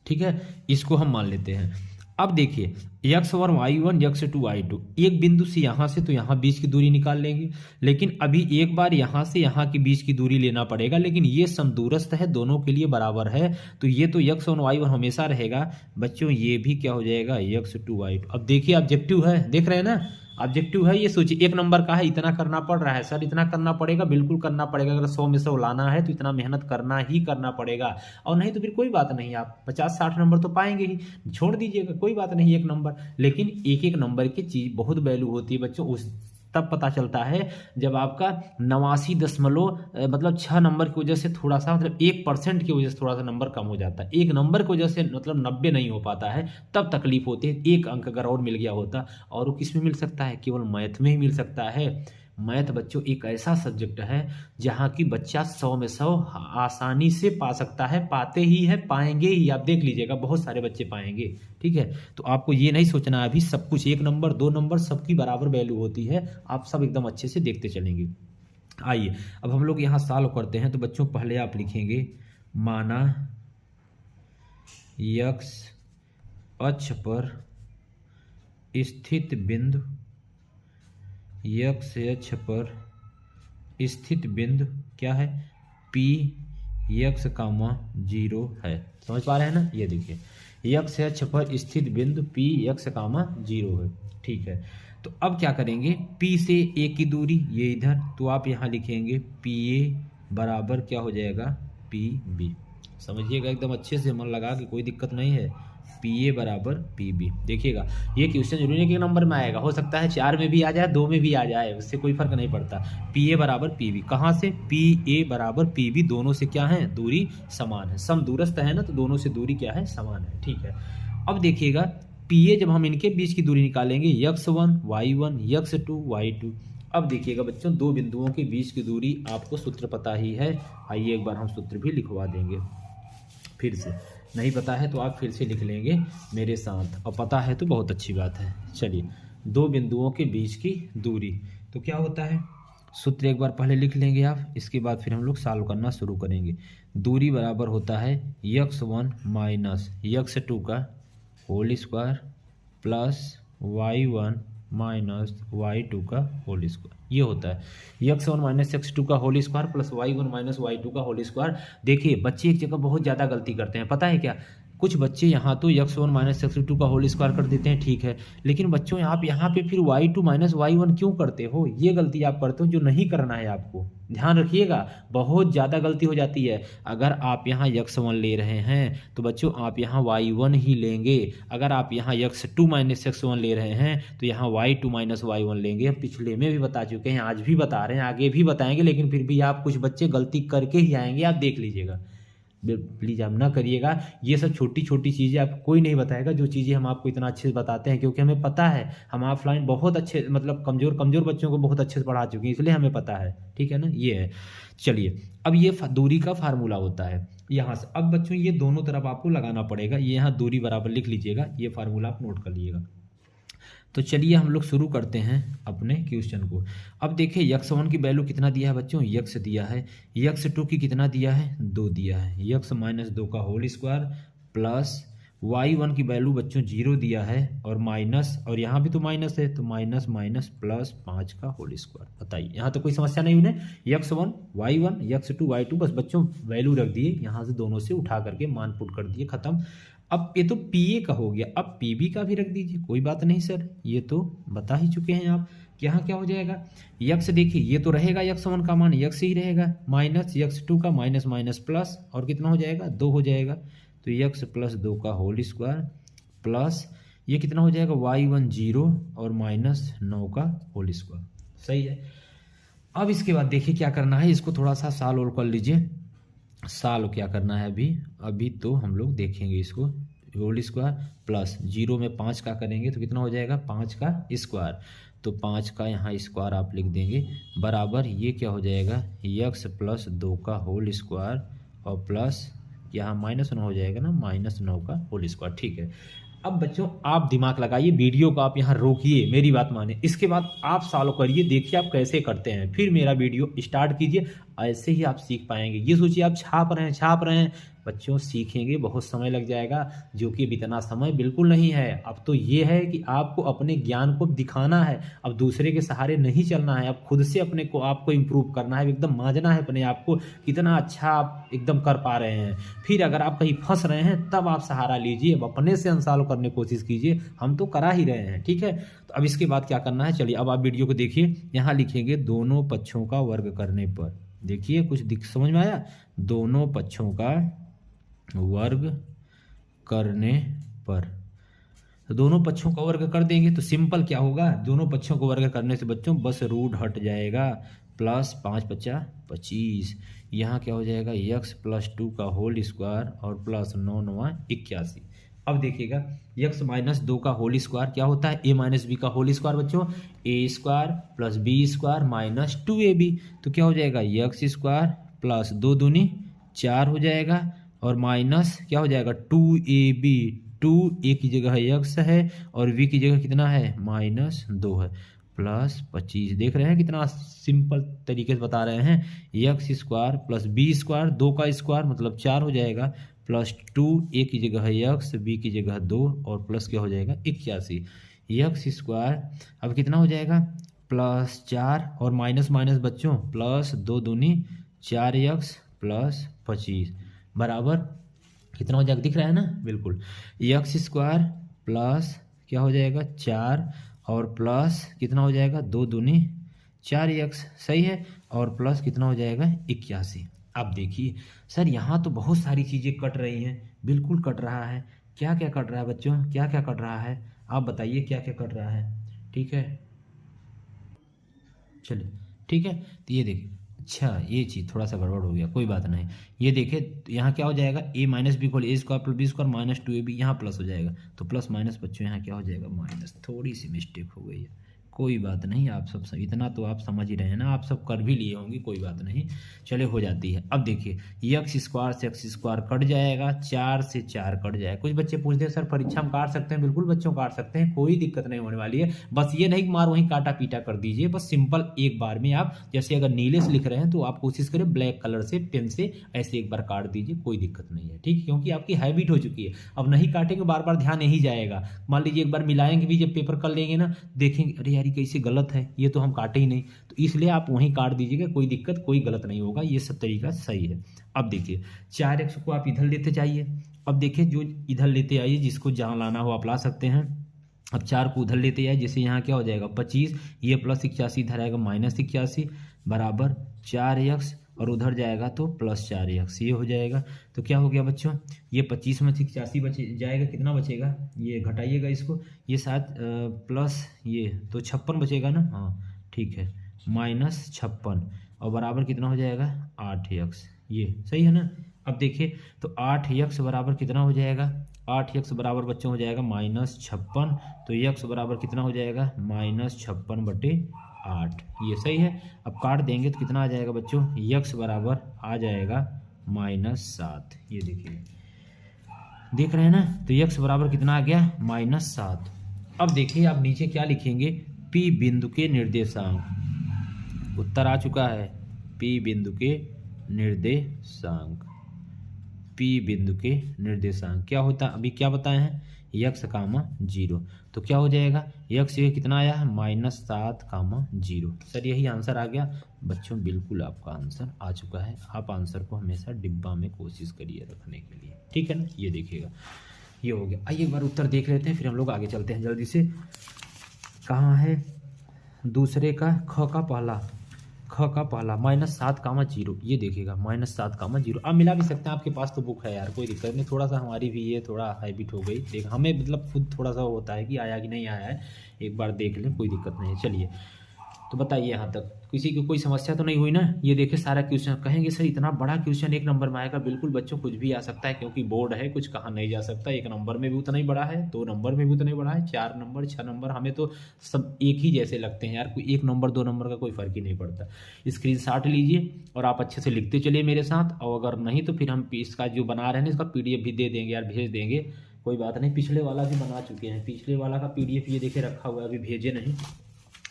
ठीक है, इसको हम मान लेते हैं। अब देखिए x1 y1 x2 y2, एक बिंदु से यहाँ से तो यहाँ बीच की दूरी निकाल लेंगे, लेकिन अभी एक बार यहाँ से यहाँ के बीच की दूरी लेना पड़ेगा, लेकिन ये समदूरस्थ है, दोनों के लिए बराबर है, तो ये तो x1 y1 हमेशा रहेगा बच्चों, ये भी क्या हो जाएगा, x2 y2। अब देखिए ऑब्जेक्टिव है, देख रहे हैं ना, ऑब्जेक्टिव है, ये सोचिए 1 नंबर का है, इतना करना पड़ रहा है सर, इतना करना पड़ेगा, बिल्कुल करना पड़ेगा। अगर 100 में 100 लाना है तो इतना मेहनत करना ही करना पड़ेगा, और नहीं तो फिर कोई बात नहीं, आप 50-60 नंबर तो पाएंगे ही, छोड़ दीजिएगा, कोई बात नहीं 1 नंबर। लेकिन एक नंबर की चीज बहुत वैल्यू होती है बच्चों, उस तब पता चलता है जब आपका 89 मतलब 6 नंबर की वजह से थोड़ा सा मतलब 1% की वजह से थोड़ा सा नंबर कम हो जाता है। 1 नंबर की वजह से मतलब 90 नहीं हो पाता है, तब तकलीफ होती है। 1 अंक अगर और मिल गया होता, और वो किस में मिल सकता है? केवल मैथ में ही मिल सकता है। मैथ बच्चों एक ऐसा सब्जेक्ट है जहाँ की बच्चा 100 में 100 आसानी से पा सकता है, पाते ही है, पाएंगे ही। आप देख लीजिएगा बहुत सारे बच्चे पाएंगे। ठीक है, तो आपको ये नहीं सोचना है अभी सब कुछ 1 नंबर 2 नंबर सबकी बराबर वैल्यू होती है। आप सब एकदम अच्छे से देखते चलेंगे। आइए अब हम लोग यहाँ सॉल्व करते हैं। तो बच्चों पहले आप लिखेंगे माना यक्स अक्ष पर स्थित बिंदु, यक्स अक्ष पर स्थित बिंदु क्या है? पी यक्स कामा 0 है। समझ पा रहे हैं ना? ये देखिए यक्स अक्ष पर स्थित बिंदु पी यक्स कामा 0 है। ठीक है, तो अब क्या करेंगे? पी से ए की दूरी ये इधर, तो आप यहाँ लिखेंगे पी ए बराबर क्या हो जाएगा? P B. समझिएगा एकदम अच्छे से, मन लगा के, कोई दिक्कत नहीं है। पी ए बराबर पी बी। देखिएगा ये क्वेश्चन जरूरी नहीं कि नंबर में आएगा, हो सकता है 4 में भी आ जाए, 2 में भी आ जाए, उससे कोई फर्क नहीं पड़ता। पी ए बराबर पी बी कहाँ से? पी ए बराबर पी बी, दोनों से क्या है? दूरी समान है। सम दूरस्थ है ना, तो दोनों से दूरी क्या है? समान है। ठीक है, अब देखिएगा पी ए जब हम इनके बीच की दूरी निकालेंगे x1 y1 x2 y2। अब देखिएगा बच्चों दो बिंदुओं के बीच की दूरी आपको सूत्र पता ही है। आइए एक बार हम सूत्र भी लिखवा देंगे। फिर से नहीं पता है तो आप फिर से लिख लेंगे मेरे साथ, और पता है तो बहुत अच्छी बात है। चलिए दो बिंदुओं के बीच की दूरी तो क्या होता है? सूत्र एक बार पहले लिख लेंगे आप, इसके बाद फिर हम लोग सॉल्व करना शुरू करेंगे। दूरी बराबर होता है x1 माइनस x2 का whole square plus y1 minus y2 का होल स्क्वायर। ये होता है x1 माइनस x2 का whole square plus y1 minus y2 का होल स्क्वायर। देखिए बच्चे एक जगह बहुत ज़्यादा गलती करते हैं, पता है क्या? कुछ बच्चे यहाँ तो x1 माइनस x2 का होल स्क्वायर कर देते हैं, ठीक है, लेकिन बच्चों आप यहाँ पे फिर y2 माइनस y1 क्यों करते हो? ये गलती आप करते हो जो नहीं करना है आपको, ध्यान रखिएगा, बहुत ज़्यादा गलती हो जाती है। अगर आप यहाँ x1 ले रहे हैं तो बच्चों आप यहाँ y1 ही लेंगे। अगर आप यहाँ x2 माइनस x1 ले रहे हैं तो यहाँ y2 माइनस y1 लेंगे। हम पिछले में भी बता चुके हैं, आज भी बता रहे हैं, आगे भी बताएंगे, लेकिन फिर भी आप कुछ बच्चे गलती करके ही आएंगे, आप देख लीजिएगा। प्लीज़ आप ना करिएगा ये सब छोटी छोटी चीज़ें, आपको कोई नहीं बताएगा जो चीज़ें हम आपको इतना अच्छे से बताते हैं, क्योंकि हमें पता है हम ऑफलाइन बहुत अच्छे मतलब कमज़ोर बच्चों को बहुत अच्छे से पढ़ा चुके हैं, इसलिए हमें पता है। ठीक है ना, ये है। चलिए अब ये दूरी का फार्मूला होता है यहाँ से। अब बच्चों ये दोनों तरफ आपको लगाना पड़ेगा, ये यहाँ दूरी बराबर लिख लीजिएगा, ये फार्मूला आप नोट कर लीजिएगा। तो चलिए हम लोग शुरू करते हैं अपने क्वेश्चन को। अब देखिए x1 की वैल्यू कितना दिया है बच्चों? x दिया है। x2 की कितना दिया है? 2 दिया है। x माइनस 2 का होल स्क्वायर प्लस y1 की वैल्यू बच्चों 0 दिया है और माइनस, और यहाँ भी तो माइनस है, तो माइनस माइनस प्लस 5 का होल स्क्वायर। बताइए यहाँ तो कोई समस्या नहीं उन्हें? x1 y1 x2 y2 बस बच्चों वैल्यू रख दिए, यहाँ से दोनों से उठा करके मान पुट कर दिए, खत्म। अब ये तो पी ए का हो गया, अब पी बी का भी रख दीजिए, कोई बात नहीं सर, ये तो बता ही चुके हैं आप। यहाँ क्या हो जाएगा? यक्स देखिए ये तो रहेगा x1 का मान यक्स ही रहेगा, माइनस x2 का माइनस माइनस प्लस, और कितना हो जाएगा? 2 हो जाएगा। तो यक्स प्लस 2 का होल स्क्वायर प्लस ये कितना हो जाएगा? y1 0 और माइनस 9 का होल स्क्वायर। सही है। अब इसके बाद देखिए क्या करना है, इसको थोड़ा सा सॉल्व कर लीजिए। सॉल्व क्या करना है अभी तो हम लोग देखेंगे इसको। होल स्क्वायर प्लस 0 में 5 का करेंगे तो कितना हो जाएगा? 5 का स्क्वायर, तो 5 का यहाँ स्क्वायर आप लिख देंगे बराबर ये क्या हो जाएगा? x प्लस 2 का होल स्क्वायर और प्लस यहाँ माइनस 9 हो जाएगा ना, माइनस 9 का होल स्क्वायर। ठीक है, अब बच्चों आप दिमाग लगाइए, वीडियो को आप यहाँ रोकिए, मेरी बात माने, इसके बाद आप सॉल्व करिए, देखिए आप कैसे करते हैं, फिर मेरा वीडियो स्टार्ट कीजिए, ऐसे ही आप सीख पाएंगे। ये सोचिए आप छाप रहे हैं बच्चों, सीखेंगे बहुत समय लग जाएगा, जो कि इतना समय बिल्कुल नहीं है। अब तो ये है कि आपको अपने ज्ञान को दिखाना है, अब दूसरे के सहारे नहीं चलना है, अब खुद से अपने को आपको इम्प्रूव करना है, एकदम मांझना है अपने आप को, कितना अच्छा आप एकदम कर पा रहे हैं। फिर अगर आप कहीं फंस रहे हैं तब आप सहारा लीजिए, अब अपने से अनसॉल्व करने की कोशिश कीजिए, हम तो करा ही रहे हैं। ठीक है, तो अब इसके बाद क्या करना है, चलिए अब आप वीडियो को देखिए। यहाँ लिखेंगे दोनों पक्षों का वर्ग करने पर, देखिए कुछ समझ में आया? दोनों पक्षों का वर्ग करने पर, तो दोनों पक्षों का वर्ग कर देंगे तो सिंपल क्या होगा, दोनों पक्षों को वर्ग करने से बच्चों बस रूट हट जाएगा, प्लस 5 पचा 25, यहाँ क्या हो जाएगा x प्लस 2 का होल स्क्वायर और प्लस 9 9 81। अब देखिएगा x माइनस 2 का होल स्क्वायर क्या होता है, a माइनस बी का होल स्क्वायर बच्चों, a square plus B square minus 2ab, तो क्या हो जाएगा x स्क्वायर प्लस 2 दूनी 4 हो जाएगा और माइनस क्या हो जाएगा 2ab, 2a की जगह x है और v की जगह कितना है -2 है, प्लस 25। देख रहे हैं कितना सिंपल तरीके से बता रहे हैं, x square plus B square, 2 का स्क्वायर मतलब 4 हो जाएगा, प्लस 2a की जगह है x, b की जगह 2 और प्लस क्या हो जाएगा 81, x स्क्वायर अब कितना हो जाएगा प्लस 4 और माइनस माइनस बच्चों प्लस 2 दूनी 4x प्लस 25 बराबर कितना हो जाएगा, दिख रहा है ना बिल्कुल, x स्क्वायर प्लस क्या हो जाएगा 4 और प्लस कितना हो जाएगा 2 दूनी 4x, सही है, और प्लस कितना हो जाएगा 81। अब देखिए सर यहाँ तो बहुत सारी चीज़ें कट रही हैं, बिल्कुल कट रहा है, क्या क्या कट रहा है बच्चों, क्या क्या कट रहा है, आप बताइए क्या क्या कट रहा है। ठीक है चलिए ठीक है, तो ये देखिए, अच्छा ये चीज़ थोड़ा सा गड़बड़ हो गया, कोई बात नहीं, ये देखिए यहाँ क्या हो जाएगा a माइनस बी को A square plus B square minus 2ab, यहाँ प्लस हो जाएगा, तो प्लस माइनस बच्चों यहाँ क्या हो जाएगा माइनस, थोड़ी सी मिस्टेक हो गई है, कोई बात नहीं, आप सब इतना तो आप समझ ही रहे हैं ना, आप सब कर भी लिए होंगे, कोई बात नहीं, चले हो जाती है। अब देखिए x स्क्वायर से x स्क्वायर कट जाएगा, 4 से 4 कट जाएगा। कुछ बच्चे पूछते हैं सर परीक्षा में काट सकते हैं, बिल्कुल बच्चों काट सकते हैं, कोई दिक्कत नहीं होने वाली है, बस ये नहीं मार वहीं काटा पीटा कर दीजिए, बस सिंपल एक बार में आप जैसे अगर नीले से लिख रहे हैं तो आप कोशिश करें ब्लैक कलर से पेन से ऐसे एक बार काट दीजिए, कोई दिक्कत नहीं है, ठीक है, क्योंकि आपकी हैबिट हो चुकी है, अब नहीं काटेंगे बार बार ध्यान नहीं जाएगा, मान लीजिए एक बार मिलाएंगे भी, जब पेपर कर लेंगे ना देखेंगे अरे यार कैसे गलत है, ये तो हम काटे ही नहीं, तो इसलिए आप वहीं काट दीजिएगा, कोई दिक्कत कोई गलत नहीं होगा, ये सब तरीका सही है। अब देखिए 4x को आप इधर लेते जाइए, अब देखिए जो इधर लेते आइए, जिसको जहाँ लाना हो आप ला सकते हैं, अब 4 को उधर लेते आइए, जैसे यहाँ क्या हो जाएगा 25, ये प्लस 81 इधर आएगा -81 बराबर 4x और उधर जाएगा तो प्लस 4x, ये हो जाएगा, तो क्या हो गया बच्चों, ये 25 में 81 बच जाएगा, कितना बचेगा, ये घटाइएगा इसको, ये साथ प्लस ये तो 56 बचेगा ना, हाँ ठीक है, -56 और बराबर कितना हो जाएगा 8x, ये सही है ना। अब देखिए तो 8x बराबर कितना हो जाएगा, 8x बराबर बच्चों हो जाएगा -56, तो x बराबर कितना हो जाएगा -56/8, ये सही है। अब काट देंगे तो कितना आ जाएगा बच्चों, x बराबर आ जाएगा -7, ये देखिए देख रहे हैं ना, तो x बराबर कितना आ गया -7। अब देखिए आप नीचे क्या लिखेंगे, P बिंदु के निर्देशांक, उत्तर आ चुका है, P बिंदु के निर्देशांक, P बिंदु के निर्देशांक क्या होता है, अभी क्या बताए हैं x, 0, तो क्या हो जाएगा x ये कितना आया है -7, 0, सर यही आंसर आ गया बच्चों, बिल्कुल आपका आंसर आ चुका है। आप आंसर को हमेशा डिब्बा में कोशिश करिए रखने के लिए, ठीक है ना, ये देखिएगा ये हो गया। आइए एक बार उत्तर देख लेते हैं, फिर हम लोग आगे चलते हैं जल्दी से। कहाँ है दूसरे का ख का पहला -7, 0, ये देखिएगा -7, 0, आप मिला भी सकते हैं, आपके पास तो बुक है यार, कोई दिक्कत नहीं, थोड़ा सा हमारी भी ये थोड़ा हैबिट हो गई, देख हमें मतलब खुद थोड़ा सा होता है कि आया कि नहीं आया है, एक बार देख लें, कोई दिक्कत नहीं है। चलिए तो बताइए यहाँ तक किसी की कोई समस्या तो नहीं हुई ना। ये देखिए सारा क्वेश्चन, कहेंगे सर इतना बड़ा क्वेश्चन 1 नंबर में आएगा, बिल्कुल बच्चों कुछ भी आ सकता है, क्योंकि बोर्ड है, कुछ कहा नहीं जा सकता, 1 नंबर में भी उतना ही बड़ा है, 2 नंबर में भी उतना ही बड़ा है, 4 नंबर 6 नंबर, हमें तो सब एक ही जैसे लगते हैं यार, कोई 1 नंबर 2 नंबर का कोई फर्क ही नहीं पड़ता। स्क्रीनशॉट लीजिए और आप अच्छे से लिखते चलिए मेरे साथ, और अगर नहीं तो फिर हम इसका जो बना रहे हैं इसका PDF भी दे देंगे यार, भेज देंगे, कोई बात नहीं, पिछले वाला भी बना चुके हैं, पिछले वाला का PDF ये देखिए रखा हुआ है, अभी भेजे नहीं,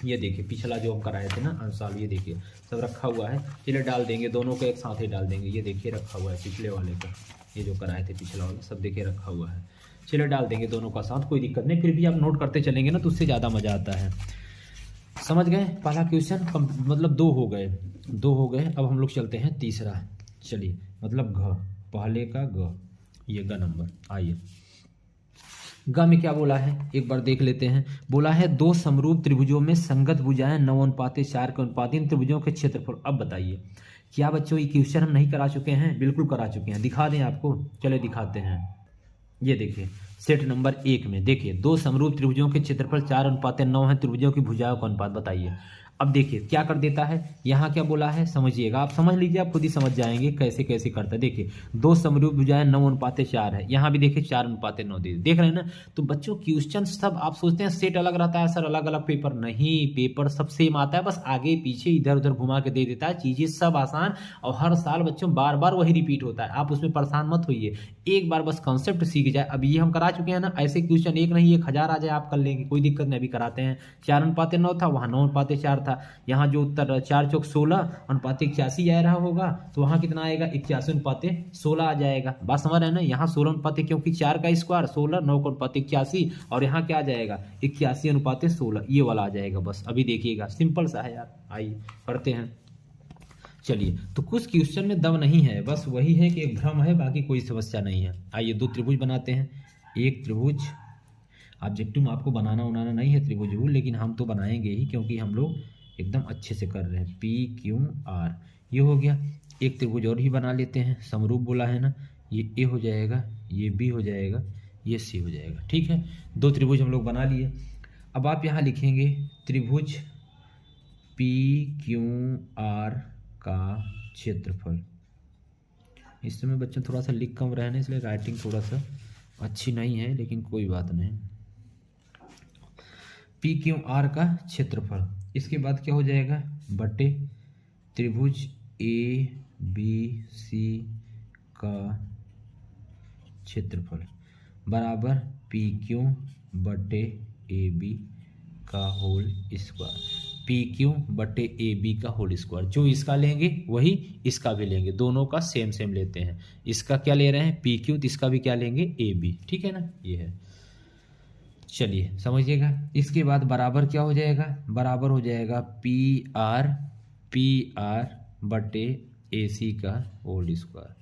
ये देखिए पिछला जो हम कराए थे ना अंसाल, ये देखिए सब रखा हुआ है, चलिए डाल देंगे, दोनों को एक साथ ही डाल देंगे, ये देखिए रखा हुआ है पिछले वाले का, ये जो कराए थे पिछला वाला सब देखिए रखा हुआ है, चलिए डाल देंगे दोनों का साथ, कोई दिक्कत नहीं, फिर भी आप नोट करते चलेंगे ना तो उससे ज़्यादा मज़ा आता है। समझ गए, पहला क्वेश्चन मतलब 2 हो गए, अब हम लोग चलते हैं तीसरा, चलिए मतलब घ, पहले का ग, ये ग नंबर, आइए ग में क्या बोला है एक बार देख लेते हैं। बोला है 2 समरूप त्रिभुजों में संगत भुजाएं 9:4 के अनुपात, इन त्रिभुजों के क्षेत्रफल। अब बताइए क्या बच्चों ये क्वेश्चन हम नहीं करा चुके हैं, बिल्कुल करा चुके हैं, दिखा दें आपको, चले दिखाते हैं। ये देखिए सेट नंबर 1 में देखिए, दो समरूप त्रिभुजों के क्षेत्रफल 4:9 है, त्रिभुजों की भुजाओं का अनुपात बताइए। अब देखिए क्या कर देता है, यहाँ क्या बोला है समझिएगा, आप समझ लीजिए, आप खुद ही समझ जाएंगे कैसे कैसे करता है। देखिए दो समरूप भुजाएं 9:4 है, यहाँ भी देखिए 4:9 देख रहे हैं ना। तो बच्चों क्वेश्चन सब आप सोचते हैं सेट अलग रहता है सर, अलग अलग पेपर, नहीं, पेपर सब सेम आता है, बस आगे पीछे इधर उधर घुमा के दे देता है, चीजें सब आसान, और हर साल बच्चों बार बार वही रिपीट होता है, आप उसमें परेशान मत होइए, एक बार बस कॉन्सेप्ट सीख जाए। अब ये हम करा चुके हैं ना, ऐसे क्वेश्चन एक नहीं 1000 आ जाए आप कर लेंगे, कोई दिक्कत नहीं, अभी कराते हैं। 4:9 था, वहाँ 9:4 था, यहाँ जो उत्तर 4 चौक 16:81 आ रहा होगा, तो वहाँ कितना आएगा 81:16 आ जाएगा। बात समझ रहे हैं ना, यहाँ 16 क्योंकि 4 का स्क्वायर 16, 9:81, और यहाँ क्या आ जाएगा 81:16, ये वाला आ जाएगा। बस अभी देखिएगा, सिंपल सा है यार, आइए करते हैं। चलिए, तो कुछ क्वेश्चन में दम नहीं है, बस वही है कि एक भ्रम है, बाकी कोई समस्या नहीं है। आइए दो त्रिभुज बनाते हैं। एक त्रिभुज, ऑब्जेक्टिव में आपको बनाना उनाना नहीं है त्रिभुज रूल, लेकिन हम तो बनाएंगे ही, क्योंकि हम लोग एकदम अच्छे से कर रहे हैं। PQR ये हो गया। एक त्रिभुज और ही बना लेते हैं, समरूप बोला है ना, ये A हो जाएगा, ये B हो जाएगा, ये C हो जाएगा। ठीक है, दो त्रिभुज हम लोग बना लिए। अब आप यहाँ लिखेंगे त्रिभुज PQR का क्षेत्रफल। इस समय बच्चों थोड़ा सा लिख कम रहे हैं, इसलिए राइटिंग थोड़ा सा अच्छी नहीं है, लेकिन कोई बात नहीं। PQR का क्षेत्रफल, इसके बाद क्या हो जाएगा बटे त्रिभुज ABC का क्षेत्रफल बराबर PQ बटे AB का होल स्क्वायर। PQ बटे AB का होल स्क्वायर, जो इसका लेंगे वही इसका भी लेंगे, दोनों का सेम सेम लेते हैं। इसका क्या ले रहे हैं PQ, तो इसका भी क्या लेंगे AB। ठीक है ना, ये है। चलिए समझिएगा, इसके बाद बराबर क्या हो जाएगा, बराबर हो जाएगा PR बटे AC का होल स्क्वायर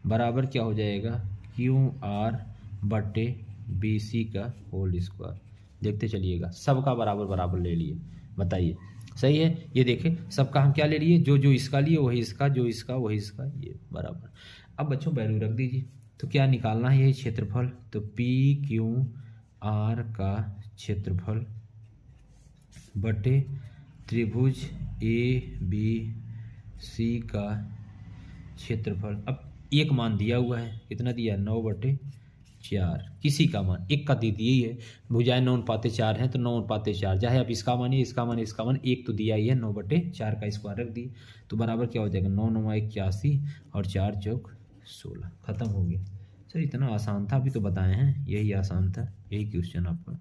बराबर क्या हो जाएगा QR बटे BC का होल स्क्वायर। देखते चलिएगा, सबका बराबर बराबर ले लिए, बताइए सही है। ये देखें, सबका हम क्या ले लिए, जो जो इसका लिए वही इसका, जो इसका वही इसका, ये बराबर। अब बच्चों वैल्यू रख दीजिए, तो क्या निकालना है, यही क्षेत्रफल, तो PQR का क्षेत्रफल बटे त्रिभुज ABC का क्षेत्रफल। अब एक मान दिया हुआ है, कितना दिया 9/4, किसी का मान एक का दे दिए ही है, भुजाएं 9:4 हैं तो 9:4, चाहे आप इसका मानिए इसका मानिए इसका मान, एक तो दिया ही है 9/4 का स्क्वायर रख दिए, तो बराबर क्या हो जाएगा 9 9 81 और 4 चौक 16, खत्म हो गया। सर इतना आसान था, अभी तो बताए हैं, यही आसान था, यही क्वेश्चन आपका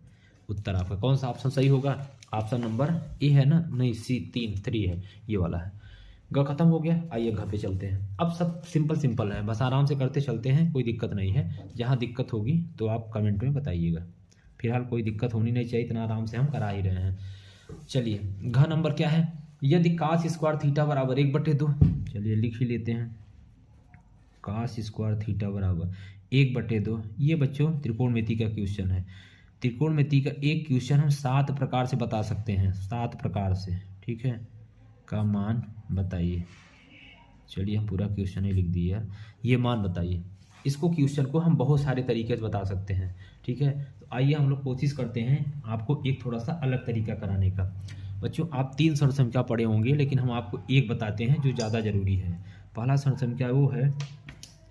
उत्तर। आपका कौन सा ऑप्शन सही होगा, ऑप्शन नंबर ए है ना, नहीं C 3 है, ये वाला है। ग खत्म हो गया, आइए घ पे चलते हैं। अब सब सिंपल सिंपल है, बस आराम से करते चलते हैं, कोई दिक्कत नहीं है। जहाँ दिक्कत होगी तो आप कमेंट में बताइएगा, फिलहाल कोई दिक्कत होनी नहीं चाहिए, इतना आराम से हम करा ही रहे हैं। चलिए घ नंबर क्या है, यदि cos स्क्वायर थीटा बराबर 1/2, चलिए लिख ही लेते हैं, cos स्क्वायर थीटा बराबर 1/2। ये बच्चों त्रिकोणमिति का क्वेश्चन है। त्रिकोणमिति का एक क्वेश्चन हम 7 प्रकार से बता सकते हैं, 7 प्रकार से, ठीक है, का मान बताइए। चलिए हम पूरा क्वेश्चन ही लिख दिया, ये मान बताइए। इसको क्वेश्चन को हम बहुत सारे तरीके से बता सकते हैं, ठीक है। तो आइए हम लोग कोशिश करते हैं आपको एक थोड़ा सा अलग तरीका कराने का। बच्चों आप 3 सर संख्या पढ़े होंगे, लेकिन हम आपको एक बताते हैं जो ज़्यादा जरूरी है। पहला सर संख्या वो है,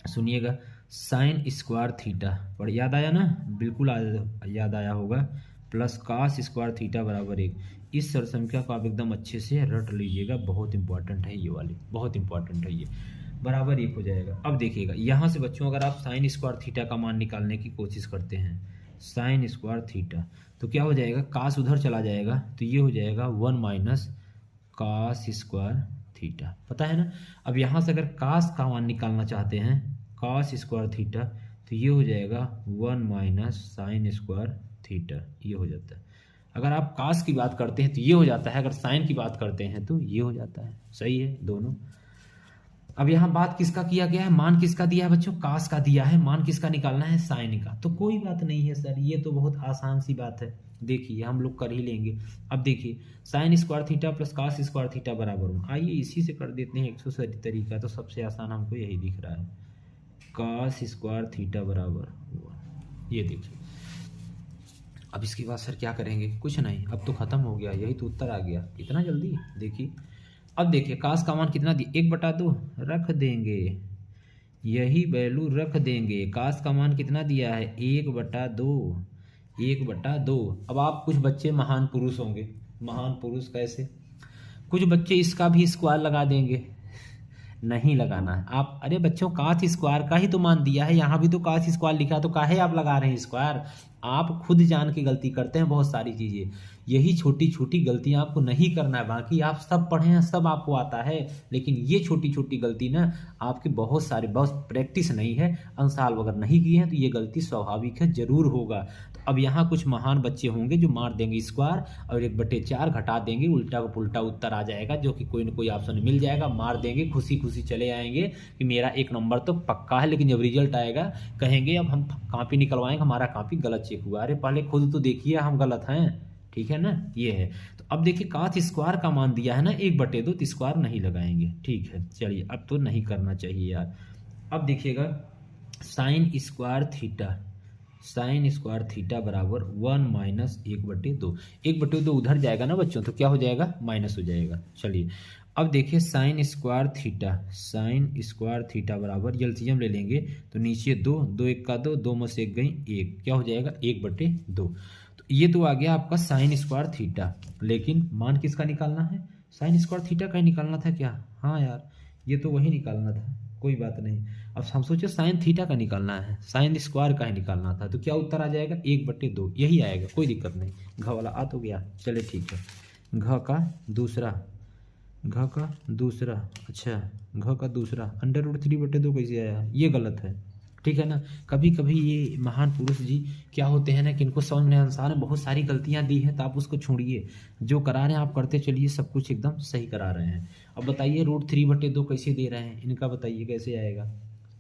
सुनिएगा, साइन स्क्वायर थीटा, पर याद आया ना, बिल्कुल याद आया होगा, प्लस cos स्क्वायर थीटा बराबर 1। इस सर संख्या को आप एकदम अच्छे से रट लीजिएगा, बहुत इंपॉर्टेंट है ये वाली, बहुत इंपॉर्टेंट है ये, बराबर 1 हो जाएगा। अब देखिएगा यहाँ से बच्चों, अगर आप साइन स्क्वायर थीटा का मान निकालने की कोशिश करते हैं, साइन स्क्वायर थीटा, तो क्या हो जाएगा, cos उधर चला जाएगा, तो ये हो जाएगा 1 - cos स्क्वायर थीटा, पता है ना। अब यहाँ से अगर cos का मान निकालना चाहते हैं, cos स्क्वायर थीटा, तो ये हो जाएगा 1 - साइन स्क्वायर थीटा, ये हो जाता है। अगर आप cos की बात करते हैं तो ये हो जाता है, अगर साइन की बात करते हैं तो ये हो जाता है, सही है दोनों। अब यहाँ बात किसका किया गया है, मान किसका दिया है बच्चों, cos का दिया है, मान किसका निकालना है, साइन का। तो कोई बात नहीं है सर, ये तो बहुत आसान सी बात है, देखिए हम लोग कर ही लेंगे। अब देखिए sine square theta plus cos square theta बराबर 1, आइए इसी से कर देते हैं 180 तरीका, तो सबसे आसान हमको यही दिख रहा है, cos स्क्वायर थीटा बराबर 1। ये देखिए अब इसके बाद सर क्या करेंगे? कुछ नहीं, अब तो ख़त्म हो गया, यही तो उत्तर आ गया। इतना जल्दी? देखिए, अब देखिए काश का मान कितना दिया, 1/2 रख देंगे, यही वैल्यू रख देंगे। काश का मान कितना दिया है? 1/2, 1/2। अब आप कुछ बच्चे महान पुरुष होंगे। महान पुरुष कैसे? कुछ बच्चे इसका भी स्क्वायर लगा देंगे। नहीं लगाना है आप। अरे बच्चों, काश स्क्वायर का ही तो मान दिया है, यहाँ भी तो काश स्क्वायर लिखा है, तो काहे आप लगा रहे हैं स्क्वायर? आप खुद जान के गलती करते हैं बहुत सारी चीज़ें। यही छोटी छोटी गलतियां आपको नहीं करना है, बाकी आप सब पढ़े हैं, सब आपको आता है, लेकिन ये छोटी छोटी गलती ना आपकी बहुत सारी, बहुत प्रैक्टिस नहीं है, अंसाल वगैरह नहीं किए हैं, तो ये गलती स्वाभाविक है, जरूर होगा। तो अब यहाँ कुछ महान बच्चे होंगे जो मार देंगे स्क्वायर और 1/4 घटा देंगे, उल्टा का पुल्टा उत्तर आ जाएगा, जो कि कोई ना कोई ऑप्शन मिल जाएगा, मार देंगे, खुशी खुशी चले आएंगे कि मेरा 1 नंबर तो पक्का है। लेकिन जब रिजल्ट आएगा कहेंगे अब हम कॉपी निकलवाएंगे, हमारा कॉपी गलत चेक हुआ। अरे पहले खुद तो देखिए हम गलत हैं, ठीक है ना? ये है। तो अब देखिए काश स्क्वायर का मान दिया है ना 1/2, तो स्क्वायर नहीं लगाएंगे, ठीक है। चलिए, अब तो नहीं करना चाहिए यार। अब देखिएगा sine square theta, sine square theta बराबर 1 - 1/2। 1/2 उधर जाएगा ना बच्चों, तो क्या हो जाएगा? माइनस हो जाएगा। चलिए, अब देखिए sine square theta, sine square theta बराबर एलसीएम ले लेंगे तो नीचे 2, 2 1 का 2, 2 में से 1 गई 1, क्या हो जाएगा? 1/2। तो ये तो आ गया आपका साइन स्क्वायर थीटा। लेकिन मान किसका निकालना है? साइन स्क्वायर थीटा का ही निकालना था क्या? हाँ यार, ये तो वही निकालना था, कोई बात नहीं। अब हम सोचे साइन थीटा का निकालना है, साइन स्क्वायर का ही निकालना था, तो क्या उत्तर आ जाएगा? 1/2, यही आएगा, कोई दिक्कत नहीं। घ वाला आ तो गया, चले ठीक है। घ का दूसरा, घ का दूसरा, अच्छा घ का दूसरा √3/2 कैसे आया? ये गलत है, ठीक है ना? कभी कभी ये महान पुरुष जी क्या होते हैं ना कि इनको समझ में अनुसार बहुत सारी गलतियां दी हैं, तो आप उसको छोड़िए, जो करा रहे हैं आप करते चलिए, सब कुछ एकदम सही करा रहे हैं। अब बताइए √3/2 कैसे दे रहे हैं, इनका बताइए कैसे आएगा?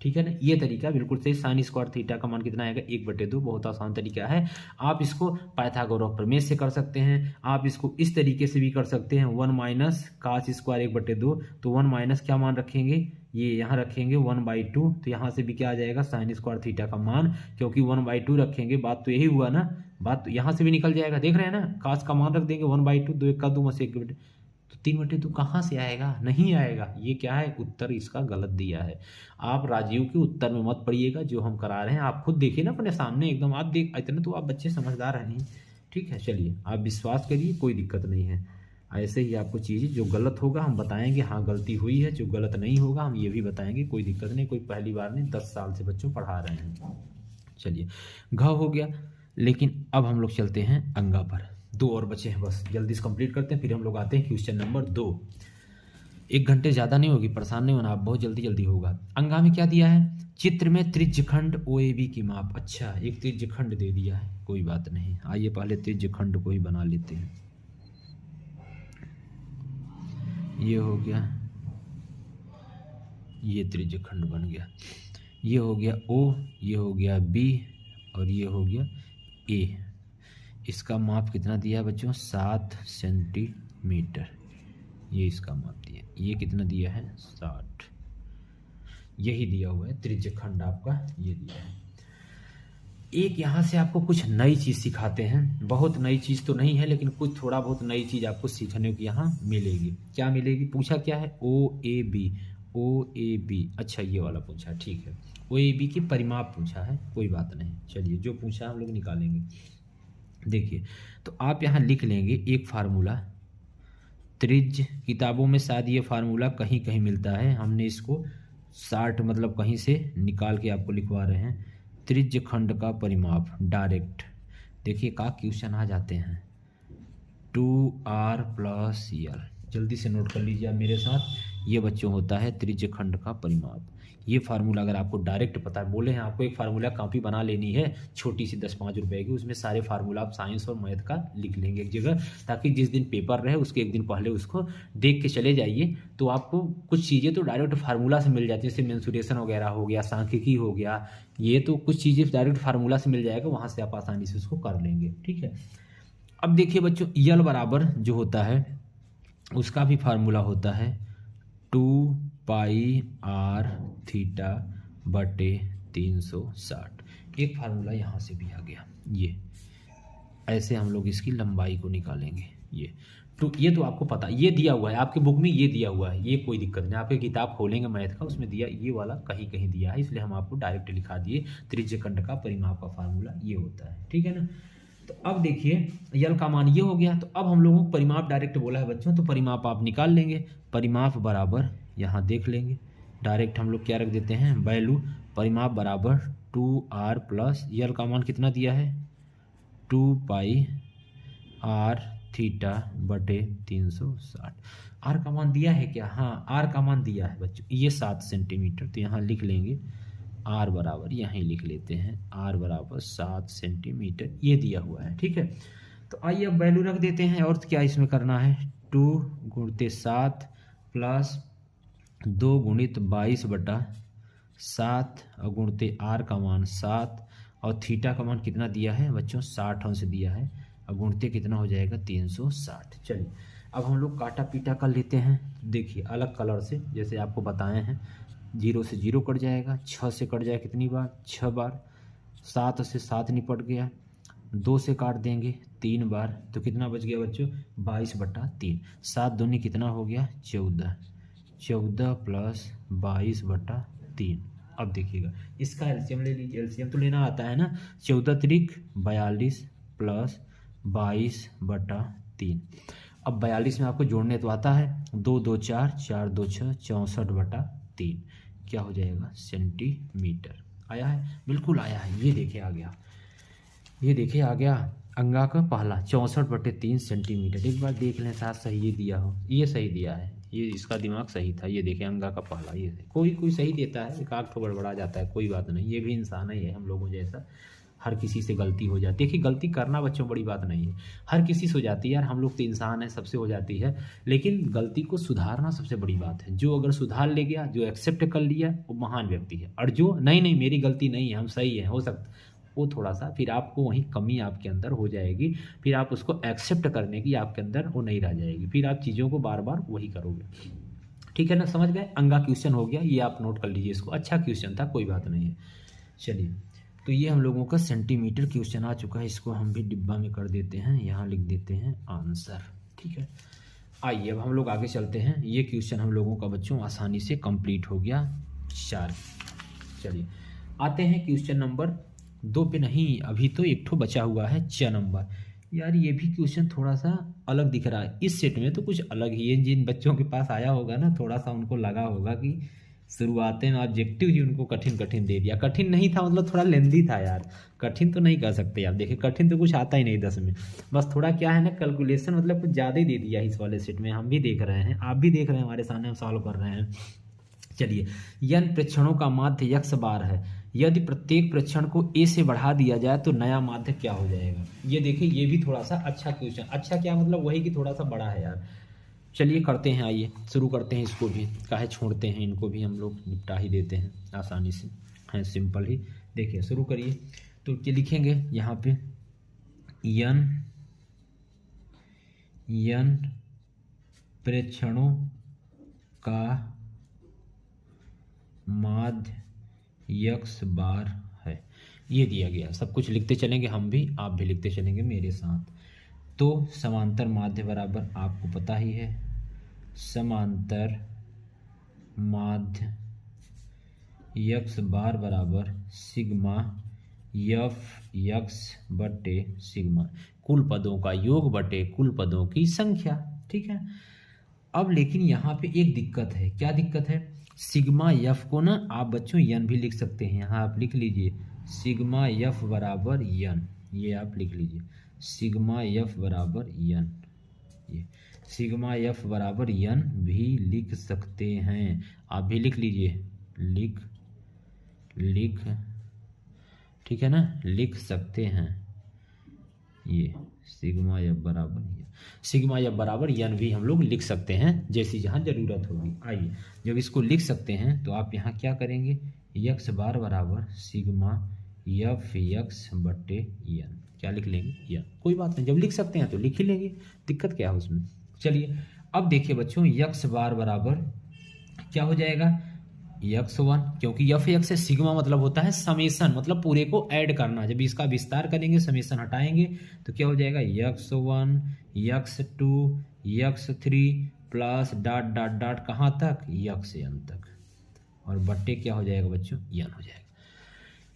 ठीक है ना? ये तरीका बिल्कुल सही। साइन स्क्वायर थीटा का मान कितना आएगा? 1/2। बहुत आसान तरीका है। आप इसको पाइथागोरस प्रमेय से कर सकते हैं, आप इसको इस तरीके से भी कर सकते हैं, 1 - cos स्क्वायर 1/2। तो 1 क्या मान रखेंगे? ये यहाँ रखेंगे 1/2, तो यहाँ से भी क्या आ जाएगा? साइन स्क्वायर थीटा का मान, क्योंकि 1/2 रखेंगे, बात तो यही हुआ ना, बात तो यहाँ से भी निकल जाएगा, देख रहे हैं ना? काश का मान रख देंगे 1/2, 2 1 का 2 में से 1, तो 3/2 कहाँ से आएगा? नहीं आएगा। ये क्या है? उत्तर इसका गलत दिया है। आप राजीव के उत्तर में मत पड़िएगा, जो हम करा रहे हैं आप खुद देखिए ना अपने सामने एकदम, आप देख, इतने तो आप बच्चे समझदार हैं, ठीक है। चलिए, आप विश्वास करिए, कोई दिक्कत नहीं है। ऐसे ही आपको चीज़ें जो गलत होगा हम बताएंगे, हाँ गलती हुई है, जो गलत नहीं होगा हम ये भी बताएंगे, कोई दिक्कत नहीं। कोई पहली बार नहीं, 10 साल से बच्चों पढ़ा रहे हैं। चलिए, घ हो गया। लेकिन अब हम लोग चलते हैं अंगा पर। 2 और बचे हैं, बस जल्दी से कंप्लीट करते हैं, फिर हम लोग आते हैं क्वेश्चन नंबर 2। 1 घंटे ज़्यादा नहीं होगी, परेशान नहीं होना आप, बहुत जल्दी जल्दी होगा। अंगा में क्या दिया है? चित्र में त्रिज्यखंड OAB की माप। अच्छा, एक त्रिज्यखंड दे दिया है, कोई बात नहीं। आइए पहले त्रिज्यखंड को ही बना लेते हैं। ये हो गया, ये त्रिज्यखंड बन गया। ये हो गया O, ये हो गया B और ये हो गया A। इसका माप कितना दिया बच्चों? 7 सेंटीमीटर। ये इसका माप दिया, ये कितना दिया है? 60। यही दिया हुआ है त्रिज्यखंड आपका, ये दिया है। एक यहाँ से आपको कुछ नई चीज़ सिखाते हैं, बहुत नई चीज़ तो नहीं है, लेकिन कुछ थोड़ा बहुत नई चीज़ आपको सीखने की यहाँ मिलेगी। क्या मिलेगी? पूछा क्या है? OAB, OAB। अच्छा, ये वाला पूछा, ठीक है। OAB की परिमाप पूछा है, कोई बात नहीं। चलिए, जो पूछा हम लोग निकालेंगे। देखिए, तो आप यहाँ लिख लेंगे एक फार्मूला, त्रिज्य, किताबों में शायद ये फार्मूला कहीं कहीं मिलता है, हमने इसको 60 मतलब कहीं से निकाल के आपको लिखवा रहे हैं। त्रिज्य खंड का परिमाप डायरेक्ट, देखिए का क्वेश्चन आ जाते हैं। 2r + l, जल्दी से नोट कर लीजिए आप मेरे साथ। ये बच्चों होता है त्रिज्य खंड का परिमाप। ये फार्मूला अगर आपको डायरेक्ट पता है, बोले हैं आपको एक फार्मूला कॉपी बना लेनी है छोटी सी 10-5 रुपए की, उसमें सारे फार्मूला आप साइंस और मैथ का लिख लेंगे एक जगह, ताकि जिस दिन पेपर रहे उसके एक दिन पहले उसको देख के चले जाइए, तो आपको कुछ चीज़ें तो डायरेक्ट फार्मूला से मिल जाती है, जैसे मेंसुरेशन वगैरह हो गया, सांख्यिकी हो गया, ये तो कुछ चीज़ें डायरेक्ट फार्मूला से मिल जाएगा, वहाँ से आप आसानी से उसको कर लेंगे, ठीक है। अब देखिए बच्चों, यल बराबर जो होता है उसका भी फार्मूला होता है 2πr थीटा बटे 360। एक फार्मूला यहाँ से भी आ गया, ये ऐसे हम लोग इसकी लंबाई को निकालेंगे। ये तो आपको पता, ये दिया हुआ है आपके बुक में, ये दिया हुआ है, ये कोई दिक्कत नहीं। आपकी किताब खोलेंगे मैथ का, उसमें दिया, ये वाला कहीं कहीं दिया है, इसलिए हम आपको डायरेक्ट लिखा दिए। त्रिज्यखंड का परिमाप का फार्मूला ये होता है, ठीक है ना। तो अब देखिए यल का मान ये हो गया। तो अब हम लोगों को परिमाप डायरेक्ट बोला है बच्चों, तो परिमाप आप निकाल लेंगे। परिमाप बराबर यहाँ देख लेंगे, डायरेक्ट हम लोग क्या रख देते हैं, वैल्यू परिमाप बराबर 2r प्लस यल का मान कितना दिया है 2πr थीटा बटे 360। आर का मान दिया है क्या, हाँ आर का मान दिया है बच्चों, ये 7 सेंटीमीटर। तो यहाँ लिख लेंगे आर बराबर, यहीं लिख लेते हैं आर बराबर 7 सेंटीमीटर, ये दिया हुआ है, ठीक है। तो आइए अब वैल्यू रख देते हैं। और क्या इसमें करना है, 2 गुणित 7 प्लस 2 गुणित 22/7 और गुणित आर का मान 7 और थीटा का मान कितना दिया है बच्चों 60 अंश दिया है, और गुणित कितना हो जाएगा 360। चलिए अब हम लोग काटा पीटा कर लेते हैं। देखिए अलग कलर से, जैसे आपको बताए हैं, 0 से 0 कट जाएगा, 6 से कट जाएगा कितनी बार 6 बार, 7 से 7 निपट गया, 2 से काट देंगे 3 बार, तो कितना बच गया बच्चों 22/3। 7 दूनी कितना हो गया 14, 14 प्लस 22/3। अब देखिएगा इसका एलसीएम ले लीजिए, एलसीएम तो लेना आता है ना, 14 त्रिक 42 प्लस 22/3। अब 42 में आपको जोड़ने तो आता है, 2 2 4 4 2 6 64/3, क्या हो जाएगा सेंटीमीटर। आया है, बिल्कुल आया है, ये देखिए आ गया, ये देखिए आ गया। अंगा का पहला 64/3 सेंटीमीटर। एक बार देख लें साथ सही ये दिया हो, ये सही दिया है, ये इसका दिमाग सही था। ये देखिए अंगा का पहला, ये कोई सही देता है, एक आग तो गड़बड़ा जाता है, कोई बात नहीं, ये भी इंसान ही है हम लोगों जैसा, हर किसी से गलती हो जाती है। देखिए गलती करना बच्चों बड़ी बात नहीं है, हर किसी से हो जाती है यार, हम लोग तो इंसान है, सबसे हो जाती है, लेकिन गलती को सुधारना सबसे बड़ी बात है। जो अगर सुधार ले गया, जो एक्सेप्ट कर लिया, वो महान व्यक्ति है। और जो नहीं मेरी गलती नहीं है, हम सही है, हो सकता, वो थोड़ा सा फिर आपको वहीं कमी आपके अंदर हो जाएगी, फिर आप उसको एक्सेप्ट करने की आपके अंदर वो नहीं रह जाएगी, फिर आप चीज़ों को बार बार वही करोगे, ठीक है ना। समझ गए, अंगा क्वेश्चन हो गया, ये आप नोट कर लीजिए इसको, अच्छा क्वेश्चन था, कोई बात नहीं है। चलिए तो ये हम लोगों का सेंटीमीटर क्वेश्चन आ चुका है, इसको हम भी डिब्बा में कर देते हैं, यहाँ लिख देते हैं आंसर, ठीक है। आइए अब हम लोग आगे चलते हैं। ये क्वेश्चन हम लोगों का बच्चों आसानी से कंप्लीट हो गया 4। चलिए आते हैं क्वेश्चन नंबर 2 पे, नहीं अभी तो एक ठो बचा हुआ है 6 नंबर। यार ये भी क्वेश्चन थोड़ा सा अलग दिख रहा है, इस सेट में तो कुछ अलग ही है। जिन बच्चों के पास आया होगा ना, थोड़ा सा उनको लगा होगा कि शुरुआते में ऑब्जेक्टिव ही उनको कठिन दे दिया। कठिन नहीं था मतलब थोड़ा लेंदी था यार, कठिन तो नहीं कर सकते आप। देखिए कठिन तो कुछ आता ही नहीं 10 में, बस थोड़ा क्या है ना कैलकुलेशन मतलब कुछ ज़्यादा ही दे दिया इस वाले सेट में। हम भी देख रहे हैं, आप भी देख रहे हैं, हमारे सामने हम सॉल्व कर रहे हैं। चलिए n प्रेक्षणों का माध्य x बार है, यदि प्रत्येक प्रेक्षण को a से बढ़ा दिया जाए तो नया माध्य क्या हो जाएगा। ये देखिए ये भी थोड़ा सा अच्छा क्वेश्चन, अच्छा क्या मतलब वही कि थोड़ा सा बड़ा है यार। चलिए करते हैं, आइए शुरू करते हैं इसको भी, काहे छोड़ते हैं, इनको भी हम लोग निपटा ही देते हैं आसानी से, हैं सिंपल ही। देखिए शुरू करिए, तो क्या लिखेंगे यहाँ पे n प्रेक्षणों का माध्य x बार है, ये दिया गया। सब कुछ लिखते चलेंगे हम भी, आप भी लिखते चलेंगे मेरे साथ। तो समांतर माध्य बराबर आपको पता ही है, समांतर माध्य x बार बराबर सिग्मा एफ एक्स बटे सिग्मा, कुल पदों का योग बटे कुल पदों की संख्या, ठीक है। अब लेकिन यहाँ पे एक दिक्कत है, क्या दिक्कत है, सिग्मा एफ को ना आप बच्चों यन भी लिख सकते हैं, यहाँ आप लिख लीजिए सिग्मा एफ बराबर यन, ये आप लिख लीजिए सिग्मा एफ बराबर यन, ये सिग्मा एफ बराबर यन भी लिख सकते हैं, आप भी लिख लीजिए, लिख ठीक है ना, लिख सकते हैं। ये सिग्मा एफ बराबर यन, सिग्मा एफ बराबर यन भी हम लोग लिख सकते हैं जैसी जहाँ ज़रूरत होगी। आइए जब इसको लिख सकते हैं तो आप यहाँ क्या करेंगे, एक्स बार बराबर सिग्मा एफ एक्स बटे यन, क्या लिख लेंगे यन, कोई बात नहीं, जब लिख सकते हैं तो लिख ही लेंगे, दिक्कत क्या है उसमें। चलिए अब देखिए बच्चों एक्स बार बराबर क्या हो जाएगा, x1, क्योंकि एफ एक्स से सिग्मा मतलब होता है समेसन, मतलब पूरे को ऐड करना। जब इसका विस्तार करेंगे, समेसन हटाएंगे तो क्या हो जाएगा, x1 x2 x3 plus dot dot dot कहाँ तक, x से n तक, और बट्टे क्या हो जाएगा बच्चों, n हो जाएगा।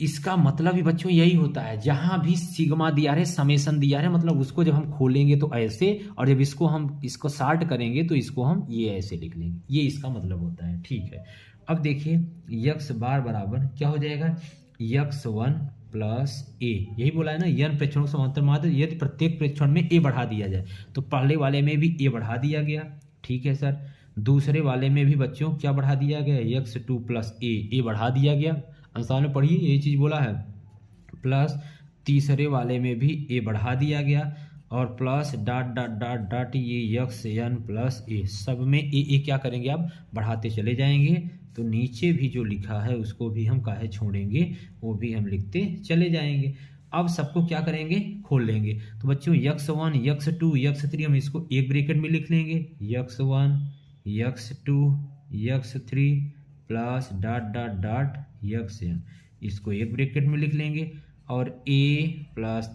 इसका मतलब ही बच्चों यही होता है, जहां भी सिग्मा दिया है, समेसन दिया है, मतलब उसको जब हम खोलेंगे तो ऐसे, और जब इसको हम इसको शार्ट करेंगे तो इसको हम ये ऐसे लिख लेंगे, ये इसका मतलब होता है। ठीक है, अब देखिए x बार बराबर क्या हो जाएगा, x1 प्लस ए, यही बोला है ना, n प्रेक्षणों के समांतर मात्र यदि प्रत्येक प्रेक्षण में a बढ़ा दिया जाए, तो पहले वाले में भी a बढ़ा दिया गया। ठीक है सर, दूसरे वाले में भी बच्चों क्या बढ़ा दिया गया, x2 प्लस ए बढ़ा दिया गया। आंसर में पढ़िए यही चीज बोला है। प्लस तीसरे वाले में भी ए बढ़ा दिया गया, और plus dot dot dot dot ये एक्स एन प्लस ए, सब में ए क्या करेंगे, अब बढ़ाते चले जाएंगे। तो नीचे भी जो लिखा है उसको भी हम काहे छोड़ेंगे, वो भी हम लिखते चले जाएंगे। अब सबको क्या करेंगे, खोल लेंगे। तो बच्चों x1 x2 x3 हम इसको एक ब्रैकेट में लिख लेंगे, x1 x2 x3 plus dot dot dot x n, इसको एक ब्रैकेट में लिख लेंगे, और a plus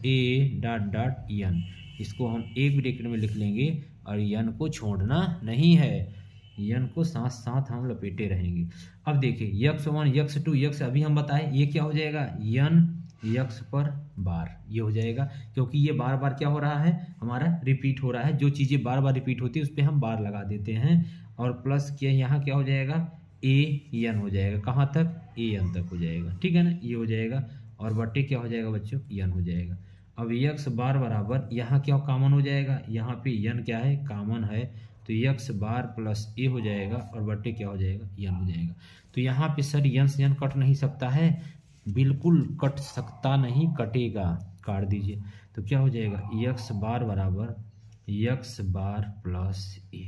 A dot dot n, इसको हम एक ब्रैकेट में लिख लेंगे, और n को छोड़ना नहीं है, n को साथ साथ हम लपेटे रहेंगे। अब देखिए x1 x2 x, अभी हम बताएं ये क्या हो जाएगा, n x पर बार, ये हो जाएगा, क्योंकि ये बार बार क्या हो रहा है, हमारा रिपीट हो रहा है। जो चीज़ें बार बार रिपीट होती है उस पर हम बार लगा देते हैं। और प्लस क्या, यहाँ क्या हो जाएगा, a n हो जाएगा, कहाँ तक, a n तक हो जाएगा। ठीक है ना, ये हो जाएगा, और बट्टे क्या हो जाएगा बच्चों, n हो जाएगा। अब x बार बराबर, यहाँ क्या कॉमन हो जाएगा, यहाँ पे n क्या है, कॉमन है, तो x बार प्लस a हो जाएगा, और बट्टे क्या हो जाएगा, n हो जाएगा। तो यहाँ पे सर n से n कट नहीं सकता है, बिल्कुल कट सकता नहीं, कटेगा, काट दीजिए। तो क्या हो जाएगा, x बार बराबर x बार प्लस a।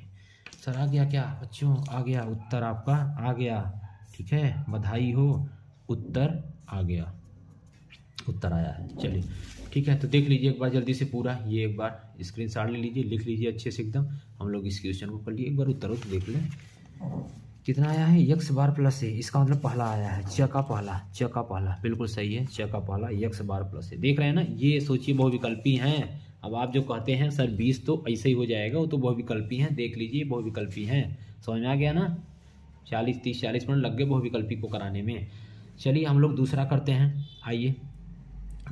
सर आ गया क्या बच्चों, आ गया उत्तर, आपका आ गया। ठीक है, बधाई हो, उत्तर आ गया, उत्तर आया है। चलिए ठीक है, तो देख लीजिए एक बार जल्दी से पूरा, ये एक बार स्क्रीनशॉट ले लीजिए, लिख लीजिए अच्छे से एकदम। हम लोग इस क्वेश्चन को कर लिए, एक बार उत्तर हो तो देख लें कितना आया है, x बार प्लस है, इसका मतलब पहला आया है, च का पहला, बिल्कुल सही है, च का पहला x बार प्लस है। देख रहे हैं ना, ये सोचिए बहुविकल्पी हैं। अब आप जो कहते हैं सर 20 तो ऐसे ही हो जाएगा, वो तो बहुविकल्पी हैं, देख लीजिए बहुविकल्पी हैं, समझ में आ गया ना। 40 मिनट लग गए बहुविकल्पी को कराने में। चलिए हम लोग दूसरा करते हैं, आइए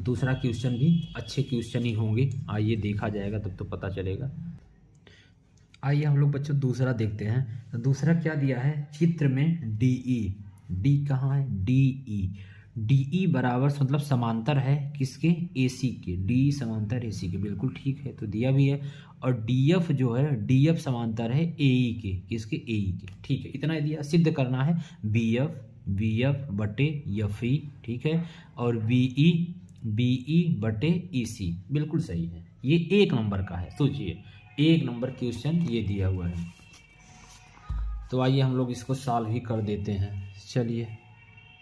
दूसरा क्वेश्चन भी अच्छे क्वेश्चन ही होंगे, आइए देखा जाएगा, तब तो पता चलेगा। आइए हम लोग बच्चों दूसरा देखते हैं। तो दूसरा क्या दिया है, चित्र में डी कहाँ है, डी बराबर मतलब समांतर है किसके, AC के, डी समांतर AC के, बिल्कुल ठीक है, तो दिया भी है। और DF जो है, DF समांतर है AE के, किसके, AE के। ठीक है, इतना ही दिया, सिद्ध करना है BF बटे FE, ठीक है, और BE बटे EC, बिल्कुल सही है, ये 1 नंबर का है, सोचिए 1 नंबर क्वेश्चन ये दिया हुआ है। तो आइए हम लोग इसको सॉल्व ही कर देते हैं, चलिए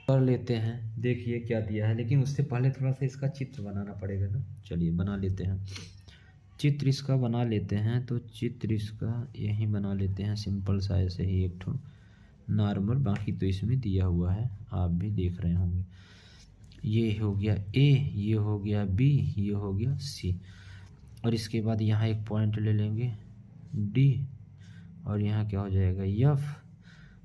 कर लेते हैं। देखिए क्या दिया है, लेकिन उससे पहले थोड़ा सा इसका चित्र बनाना पड़ेगा ना। चलिए बना लेते हैं, चित्र इसका बना लेते हैं। तो चित्र इसका यही बना लेते हैं, सिंपल सा ऐसे ही एक ठो नॉर्मल, बाकी तो इसमें दिया हुआ है, आप भी देख रहे होंगे। ये हो गया A, ये हो गया B, ये हो गया C, और इसके बाद यहाँ एक पॉइंट ले लेंगे D, और यहाँ क्या हो जाएगा F,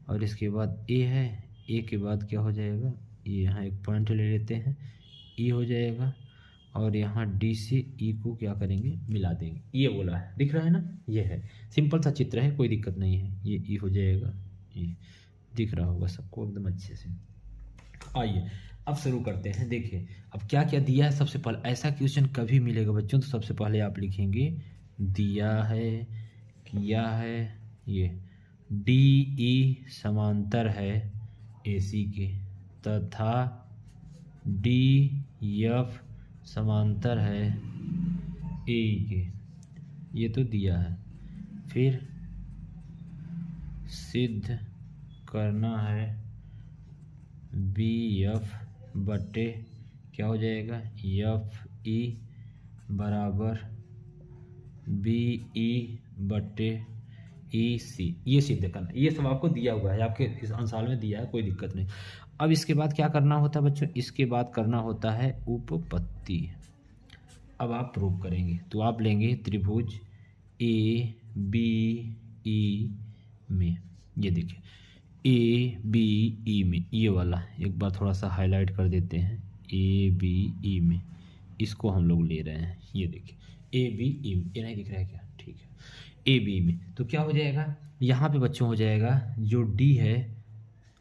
और इसके बाद A है, A के बाद क्या हो जाएगा, ये यहाँ एक पॉइंट ले लेते हैं, E हो जाएगा, और यहाँ D से E को क्या करेंगे, मिला देंगे। ये बोला है, दिख रहा है ना, ये है, सिंपल सा चित्र है, कोई दिक्कत नहीं है। ये E हो जाएगा, ये दिख रहा होगा सबको एकदम अच्छे से। आइए अब शुरू करते हैं। देखिए अब क्या क्या दिया है, सबसे पहले ऐसा क्वेश्चन कभी मिलेगा बच्चों, तो सबसे पहले आप लिखेंगे दिया है, किया है, ये DE समांतर है AC के, तथा DF समांतर है AE के, ये तो दिया है। फिर सिद्ध करना है BF बटे क्या हो जाएगा, FE बराबर BE बटे ई सी, ये सिद्ध करना। ये सब आपको दिया हुआ है, आपके इस अंशाल में दिया है, कोई दिक्कत नहीं। अब इसके बाद क्या करना होता है बच्चों, इसके बाद करना होता है उपपत्ति। अब आप प्रूव करेंगे, तो आप लेंगे त्रिभुज ए बी ई में, ये देखिए ए बी ई में, ये वाला एक बार थोड़ा सा हाईलाइट कर देते हैं, ए बी ई में इसको हम लोग ले रहे हैं। ये देखिए ए बी ई में, ये नहीं दिख रहा है क्या, ठीक है, ए बी में। तो क्या हो जाएगा यहाँ पे बच्चों, हो जाएगा जो डी है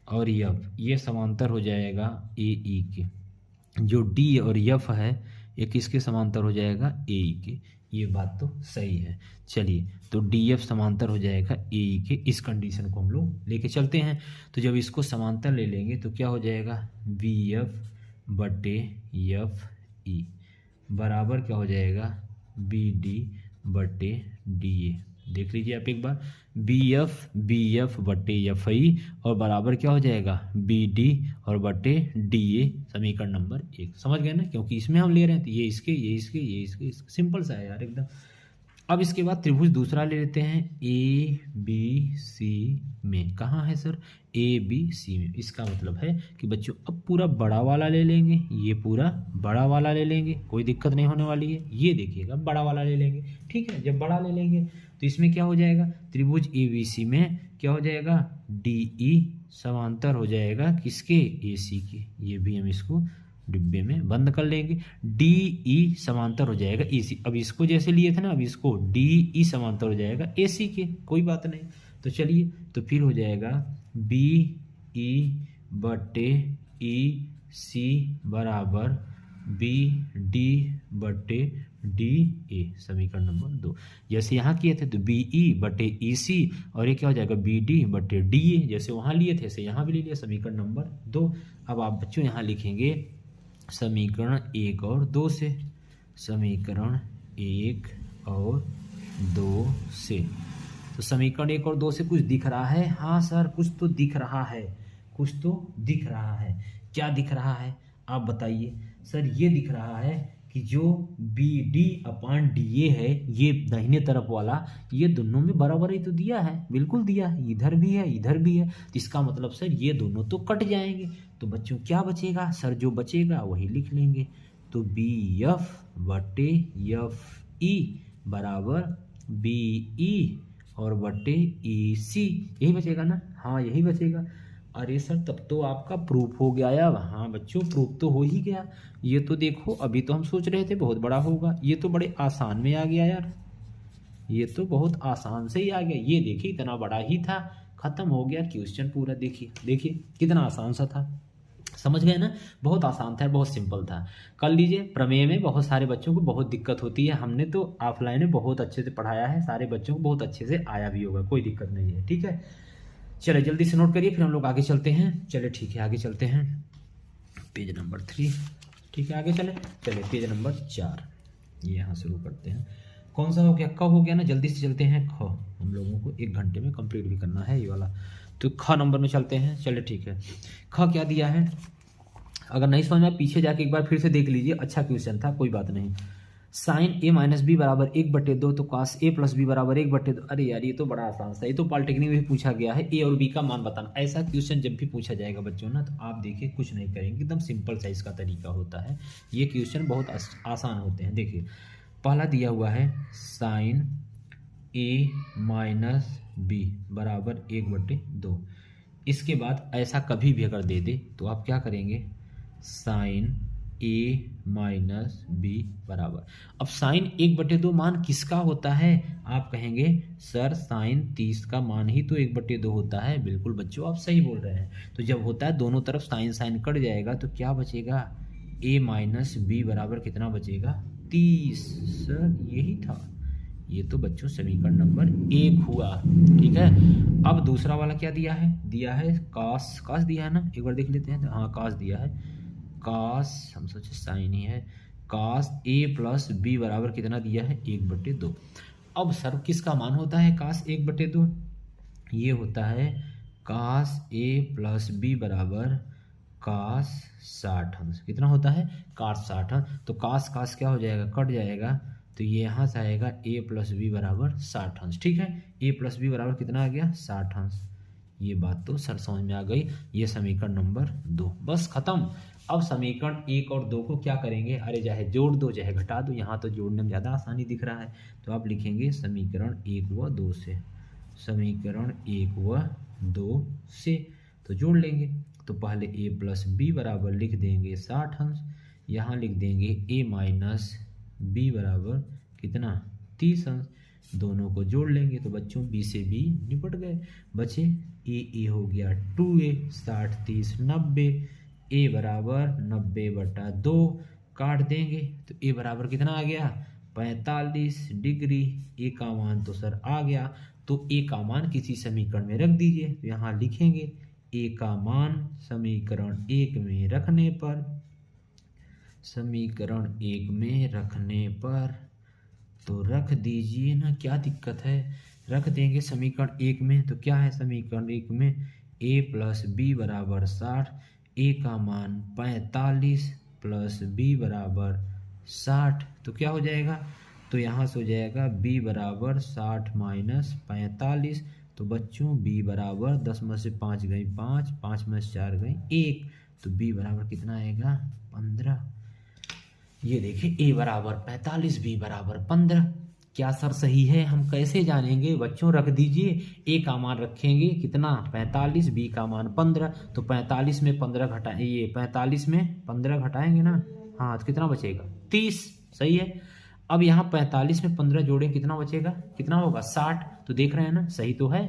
और यफ, ये समांतर हो जाएगा ए ई के। जो डी और यफ है ये किसके समांतर हो जाएगा, ए ई के। ये बात तो सही है। चलिए, तो डी एफ समांतर हो जाएगा ए ई के। इस कंडीशन को हम लोग लेके चलते हैं। तो जब इसको समांतर ले लेंगे तो क्या हो जाएगा, वी एफ बटे एफ ई बराबर क्या हो जाएगा, बी डी बटे डी ए। देख लीजिए आप एक बार, बी एफ बटे एफ आई और बराबर क्या हो जाएगा, बी डी और बटे डी ए, समीकरण नंबर 1। समझ गए ना, क्योंकि इसमें हम ले रहे हैं तो ये इसके, ये इसके, ये इसके, सिंपल सा है यार एकदम। अब इसके बाद त्रिभुज दूसरा ले लेते हैं ए बी सी में। कहाँ है सर, ए बी सी में। इसका मतलब है कि बच्चों अब पूरा बड़ा वाला ले लेंगे, ये पूरा बड़ा वाला ले लेंगे, कोई दिक्कत नहीं होने वाली है। ये देखिएगा बड़ा वाला ले लेंगे, ठीक है। जब बड़ा ले लेंगे तो इसमें क्या हो जाएगा, त्रिभुज ए बी सी में क्या हो जाएगा, डी ई समांतर हो जाएगा किसके, ए सी के। ये भी हम इसको डिब्बे में बंद कर लेंगे। डी ई समांतर हो जाएगा ए सी। अब इसको जैसे लिए थे ना, अब इसको डी ई समांतर हो जाएगा ए सी के, कोई बात नहीं। तो चलिए, तो फिर हो जाएगा बी ई बटे ई सी बराबर बी डी बटे डी ए, समीकरण नंबर 2। जैसे यहाँ किए थे तो बी ई बटे ई सी और ये क्या हो जाएगा, बी डी बटे डी ए। जैसे वहाँ लिए थे ऐसे यहाँ भी ले लिया, समीकरण नंबर 2। अब आप बच्चों यहाँ लिखेंगे समीकरण 1 और 2 से, समीकरण 1 और 2 से। तो समीकरण 1 और 2 से कुछ दिख रहा है, हाँ सर कुछ तो दिख रहा है, कुछ तो दिख रहा है। क्या दिख रहा है आप बताइए सर। ये दिख रहा है कि जो बी डी अपान डी ए है, ये दाहिने तरफ वाला, ये दोनों में बराबर ही तो दिया है, बिल्कुल दिया है, इधर भी है इधर भी है। तो इसका मतलब सर ये दोनों तो कट जाएंगे। तो बच्चों क्या बचेगा सर, जो बचेगा वही लिख लेंगे। तो बी एफ बटे एफ ई बराबर बी ई और बटे ई सी, यही बचेगा ना, हाँ यही बचेगा। अरे सर तब तो आपका प्रूफ हो गया यार। हाँ बच्चों प्रूफ तो हो ही गया। ये तो देखो, अभी तो हम सोच रहे थे बहुत बड़ा होगा, ये तो बड़े आसान में आ गया यार, ये तो बहुत आसान से ही आ गया। ये देखिए इतना बड़ा ही था, खत्म हो गया क्वेश्चन पूरा। देखिए देखिए कितना आसान सा था, समझ गए ना, बहुत आसान था, बहुत सिंपल था। कर लीजिए। प्रमेय में बहुत सारे बच्चों को बहुत दिक्कत होती है, हमने तो ऑफलाइन में बहुत अच्छे से पढ़ाया है, सारे बच्चों को बहुत अच्छे से आया भी होगा, कोई दिक्कत नहीं है, ठीक है। चलिए जल्दी से नोट करिए, फिर हम लोग आगे चलते हैं। चलिए ठीक है, आगे चलते हैं, पेज नंबर 3, ठीक है आगे चले। चलिए पेज नंबर 4, ये यहाँ शुरू करते हैं। कौन सा हो गया, क हो गया ना, जल्दी से चलते हैं। ख हम लोगों को 1 घंटे में कंप्लीट भी करना है ये वाला, तो ख नंबर में चलते हैं। चलिए ठीक है, ख क्या दिया है, अगर नहीं समझ में पीछे जाके एक बार फिर से देख लीजिए, अच्छा क्वेश्चन था, कोई बात नहीं। साइन ए माइनस बी बराबर 1/2 तो कॉस ए प्लस बी बराबर 1/2। अरे यार ये तो बड़ा आसान सा, ये तो पॉलिटेक्निक में भी पूछा गया है। ए और बी का मान बताना, ऐसा क्वेश्चन जब भी पूछा जाएगा बच्चों ना, तो आप देखिए कुछ नहीं करेंगे, एकदम सिंपल सा इसका तरीका होता है। ये क्वेश्चन बहुत आसान होते हैं। देखिए पहला दिया हुआ है साइन ए माइनस बी बराबर 1/2। इसके बाद ऐसा कभी भी अगर दे दे तो आप क्या करेंगे, साइन ए माइनस बी बराबर, अब साइन 1/2 मान किसका होता है, आप कहेंगे सर साइन 30 का मान ही तो 1/2 होता है। बिल्कुल बच्चों आप सही बोल रहे हैं। तो जब होता है दोनों तरफ साइन साइन कट जाएगा तो क्या बचेगा, ए माइनस बी बराबर कितना बचेगा, 30। सर यही था, ये तो बच्चों समीकरण नंबर 1 हुआ, ठीक है। अब दूसरा वाला क्या दिया है, दिया है कॉस, कॉस दिया है ना, एक बार देख लेते हैं। हाँ कॉस दिया है, कॉस हम सोचे साइन ही है, कॉस ए प्लस बी बराबर कितना दिया है, 1/2। अब सर किसका मान होता है कॉस 1/2, ये होता है कॉस ए प्लस बी बराबर कॉस 60 अंश। कितना होता है, कॉस 60 अंश। तो कॉस कॉस क्या हो जाएगा, कट जाएगा, तो ये यहाँ से आएगा a प्लस बी बराबर 60 अंश। ठीक है, a प्लस बी बराबर कितना आ गया 60 अंश। ये बात तो सर समझ में आ गई। ये समीकरण नंबर 2, बस खत्म। अब समीकरण 1 और 2 को क्या करेंगे, अरे चाहे जोड़ दो चाहे घटा दो, यहाँ तो जोड़ने में ज़्यादा आसानी दिख रहा है। तो आप लिखेंगे समीकरण 1 व 2 से, समीकरण 1 व 2 से तो जोड़ लेंगे। तो पहले a प्लस बी बराबर लिख देंगे 60 अंश, यहाँ लिख देंगे a माइनस बी बराबर कितना 30 अंश। दोनों को जोड़ लेंगे तो बच्चों b से b निपट गए, बचे a हो गया 2a, 60 30 90, a बराबर 90/2 काट देंगे तो a बराबर कितना आ गया 45 डिग्री। a का मान तो सर आ गया, तो a का मान किसी समीकरण में रख दीजिए। तो यहाँ लिखेंगे a का मान समीकरण 1 में रखने पर, समीकरण 1 में रखने पर तो रख दीजिए ना, क्या दिक्कत है, रख देंगे समीकरण 1 में। तो क्या है समीकरण 1 में, a प्लस बी बराबर 60, a का मान 45 प्लस b बराबर 60, तो क्या हो जाएगा, तो यहाँ से हो जाएगा b बराबर 60 माइनस 45। तो बच्चों b बराबर 10 में से 5 गई 5, 5 में से 4 गई 1, तो b बराबर कितना आएगा 15। ये देखिए a बराबर 45 b बराबर 15। क्या सर सही है, हम कैसे जानेंगे बच्चों, रख दीजिए। a का मान रखेंगे कितना 45, b का मान 15, तो 45 में 15 घटाएं, ये 45 में 15 घटाएंगे ना, हाँ तो कितना बचेगा 30, सही है। अब यहाँ 45 में 15 जोड़ें कितना बचेगा, कितना होगा 60। तो देख रहे हैं ना सही तो है,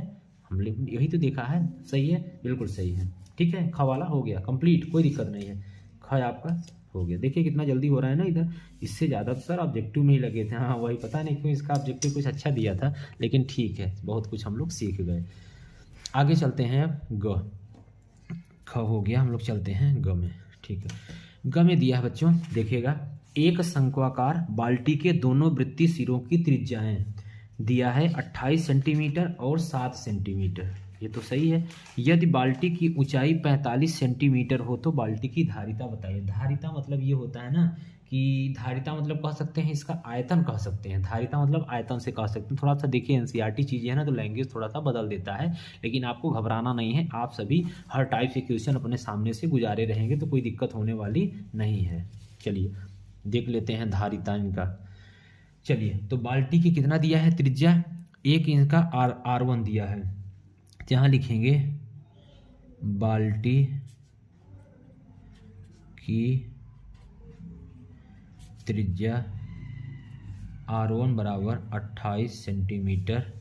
हम यही तो देखा है, सही है, बिल्कुल सही है। ठीक है, ख वाला हो गया कंप्लीट, कोई दिक्कत नहीं है, ख आपका हो गया। देखिए कितना जल्दी हो रहा है ना इधर, इससे ज़्यादा तो सर ऑब्जेक्टिव में ही लगे थे। हाँ वही, पता नहीं क्यों इसका ऑब्जेक्टिव कुछ अच्छा दिया था, लेकिन ठीक है बहुत कुछ हम लोग सीख गए। आगे चलते हैं अब ग, ख हो गया, हम लोग चलते हैं ग में। ठीक है, ग में दिया है बच्चों, देखिएगा एक शंक्वाकार बाल्टी के दोनों वृत्तीय सिरों की त्रिज्याएं दिया है 28 सेंटीमीटर और 7 सेंटीमीटर, ये तो सही है। यदि बाल्टी की ऊंचाई 45 सेंटीमीटर हो तो बाल्टी की धारिता बताइए। धारिता मतलब ये होता है ना कि धारिता मतलब कह सकते हैं इसका आयतन कह सकते हैं, धारिता मतलब आयतन से कह सकते हैं। थोड़ा सा देखिए एनसीईआरटी चीज़ें है ना, तो लैंग्वेज थोड़ा सा बदल देता है, लेकिन आपको घबराना नहीं है। आप सभी हर टाइप के क्वेश्चन अपने सामने से गुजारे रहेंगे तो कोई दिक्कत होने वाली नहीं है। चलिए देख लेते हैं धारिता इनका। चलिए तो बाल्टी की कितना दिया है त्रिज्या, 1 इंच का R1 दिया है। यहाँ लिखेंगे बाल्टी की त्रिज्या R1 बराबर 28 सेंटीमीटर,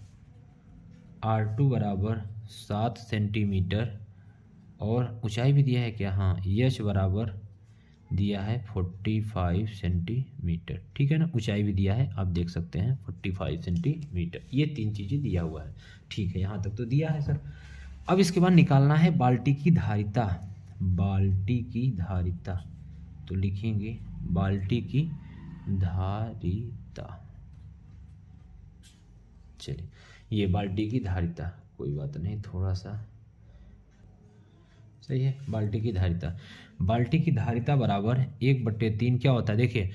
R2 बराबर 7 सेंटीमीटर, और ऊंचाई भी दिया है क्या, हाँ H बराबर दिया है 45 सेंटीमीटर। ठीक है ना, ऊंचाई भी दिया है, आप देख सकते हैं 45 सेंटीमीटर, ये 3 चीज़ें दिया हुआ है। ठीक है, यहाँ तक तो दिया है सर। अब इसके बाद निकालना है बाल्टी की धारिता, बाल्टी की धारिता। तो लिखेंगे बाल्टी की धारिता। चलिए ये बाल्टी की धारिता, कोई बात नहीं, थोड़ा सा सही है। बाल्टी की धारिता, बाल्टी की धारिता बराबर 1/3 क्या होता है, देखिए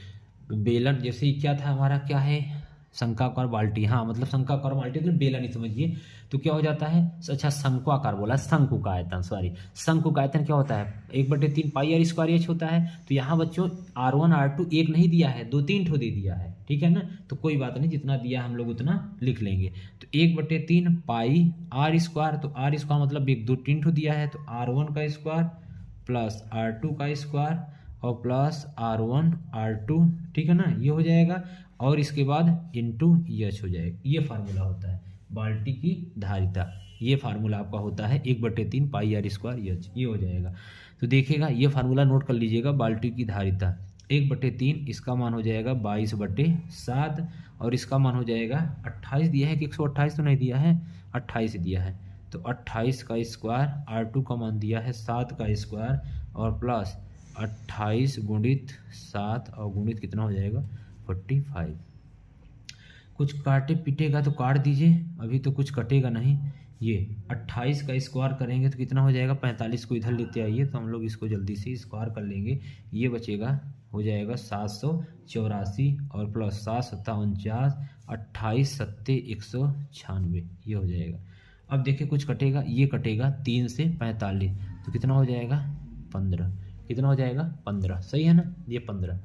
बेलन जैसे ही क्या था हमारा, क्या है शंक्वाकार बाल्टी, हाँ मतलब शंक्वाकार बाल्टी मतलब बेलन ही समझिए। तो क्या हो जाता है, अच्छा शंक्वाकार बोला, शंकु का आयतन, सॉरी शंकु का आयतन क्या होता है 1/3 πr² h होता है। तो यहाँ बच्चों R1 R2 एक नहीं दिया है, 2-3 ठो दे दिया है। ठीक है ना, तो कोई बात नहीं, जितना दिया हम लोग उतना लिख लेंगे। तो 1/3 πr², तो r² मतलब 1-2-3 ठो दिया है, तो R1 का स्क्वायर प्लस R2 का स्क्वायर और प्लस R1 R2, ठीक है ना, ये हो जाएगा। और इसके बाद इंटू एच हो जाएगा। ये फार्मूला होता है बाल्टी की धारिता, ये फार्मूला आपका होता है 1/3 πr² एच, ये हो जाएगा। तो देखिएगा ये फार्मूला नोट कर लीजिएगा, बाल्टी की धारिता 1/3, इसका मान हो जाएगा 22/7, और इसका मान हो जाएगा 28 दिया है कि 128 तो नहीं दिया है, 28 दिया है। तो 28 का स्क्वायर, R2 का मान दिया है 7 का स्क्वायर, और प्लस 28 गुणित 7 और गुणित कितना हो जाएगा 45। कुछ काटे पीटेगा तो काट दीजिए, अभी तो कुछ कटेगा नहीं। ये 28 का स्क्वायर करेंगे तो कितना हो जाएगा 45 को इधर लेते आइए, तो हम लोग इसको जल्दी से स्क्वायर कर लेंगे। ये बचेगा हो जाएगा 784 और प्लस 7 × 7 = 28 7 196 ये हो जाएगा। अब देखिए कुछ कटेगा, ये कटेगा 3 से 45 तो कितना हो जाएगा 15, कितना हो जाएगा 15, सही है ना, ये 15।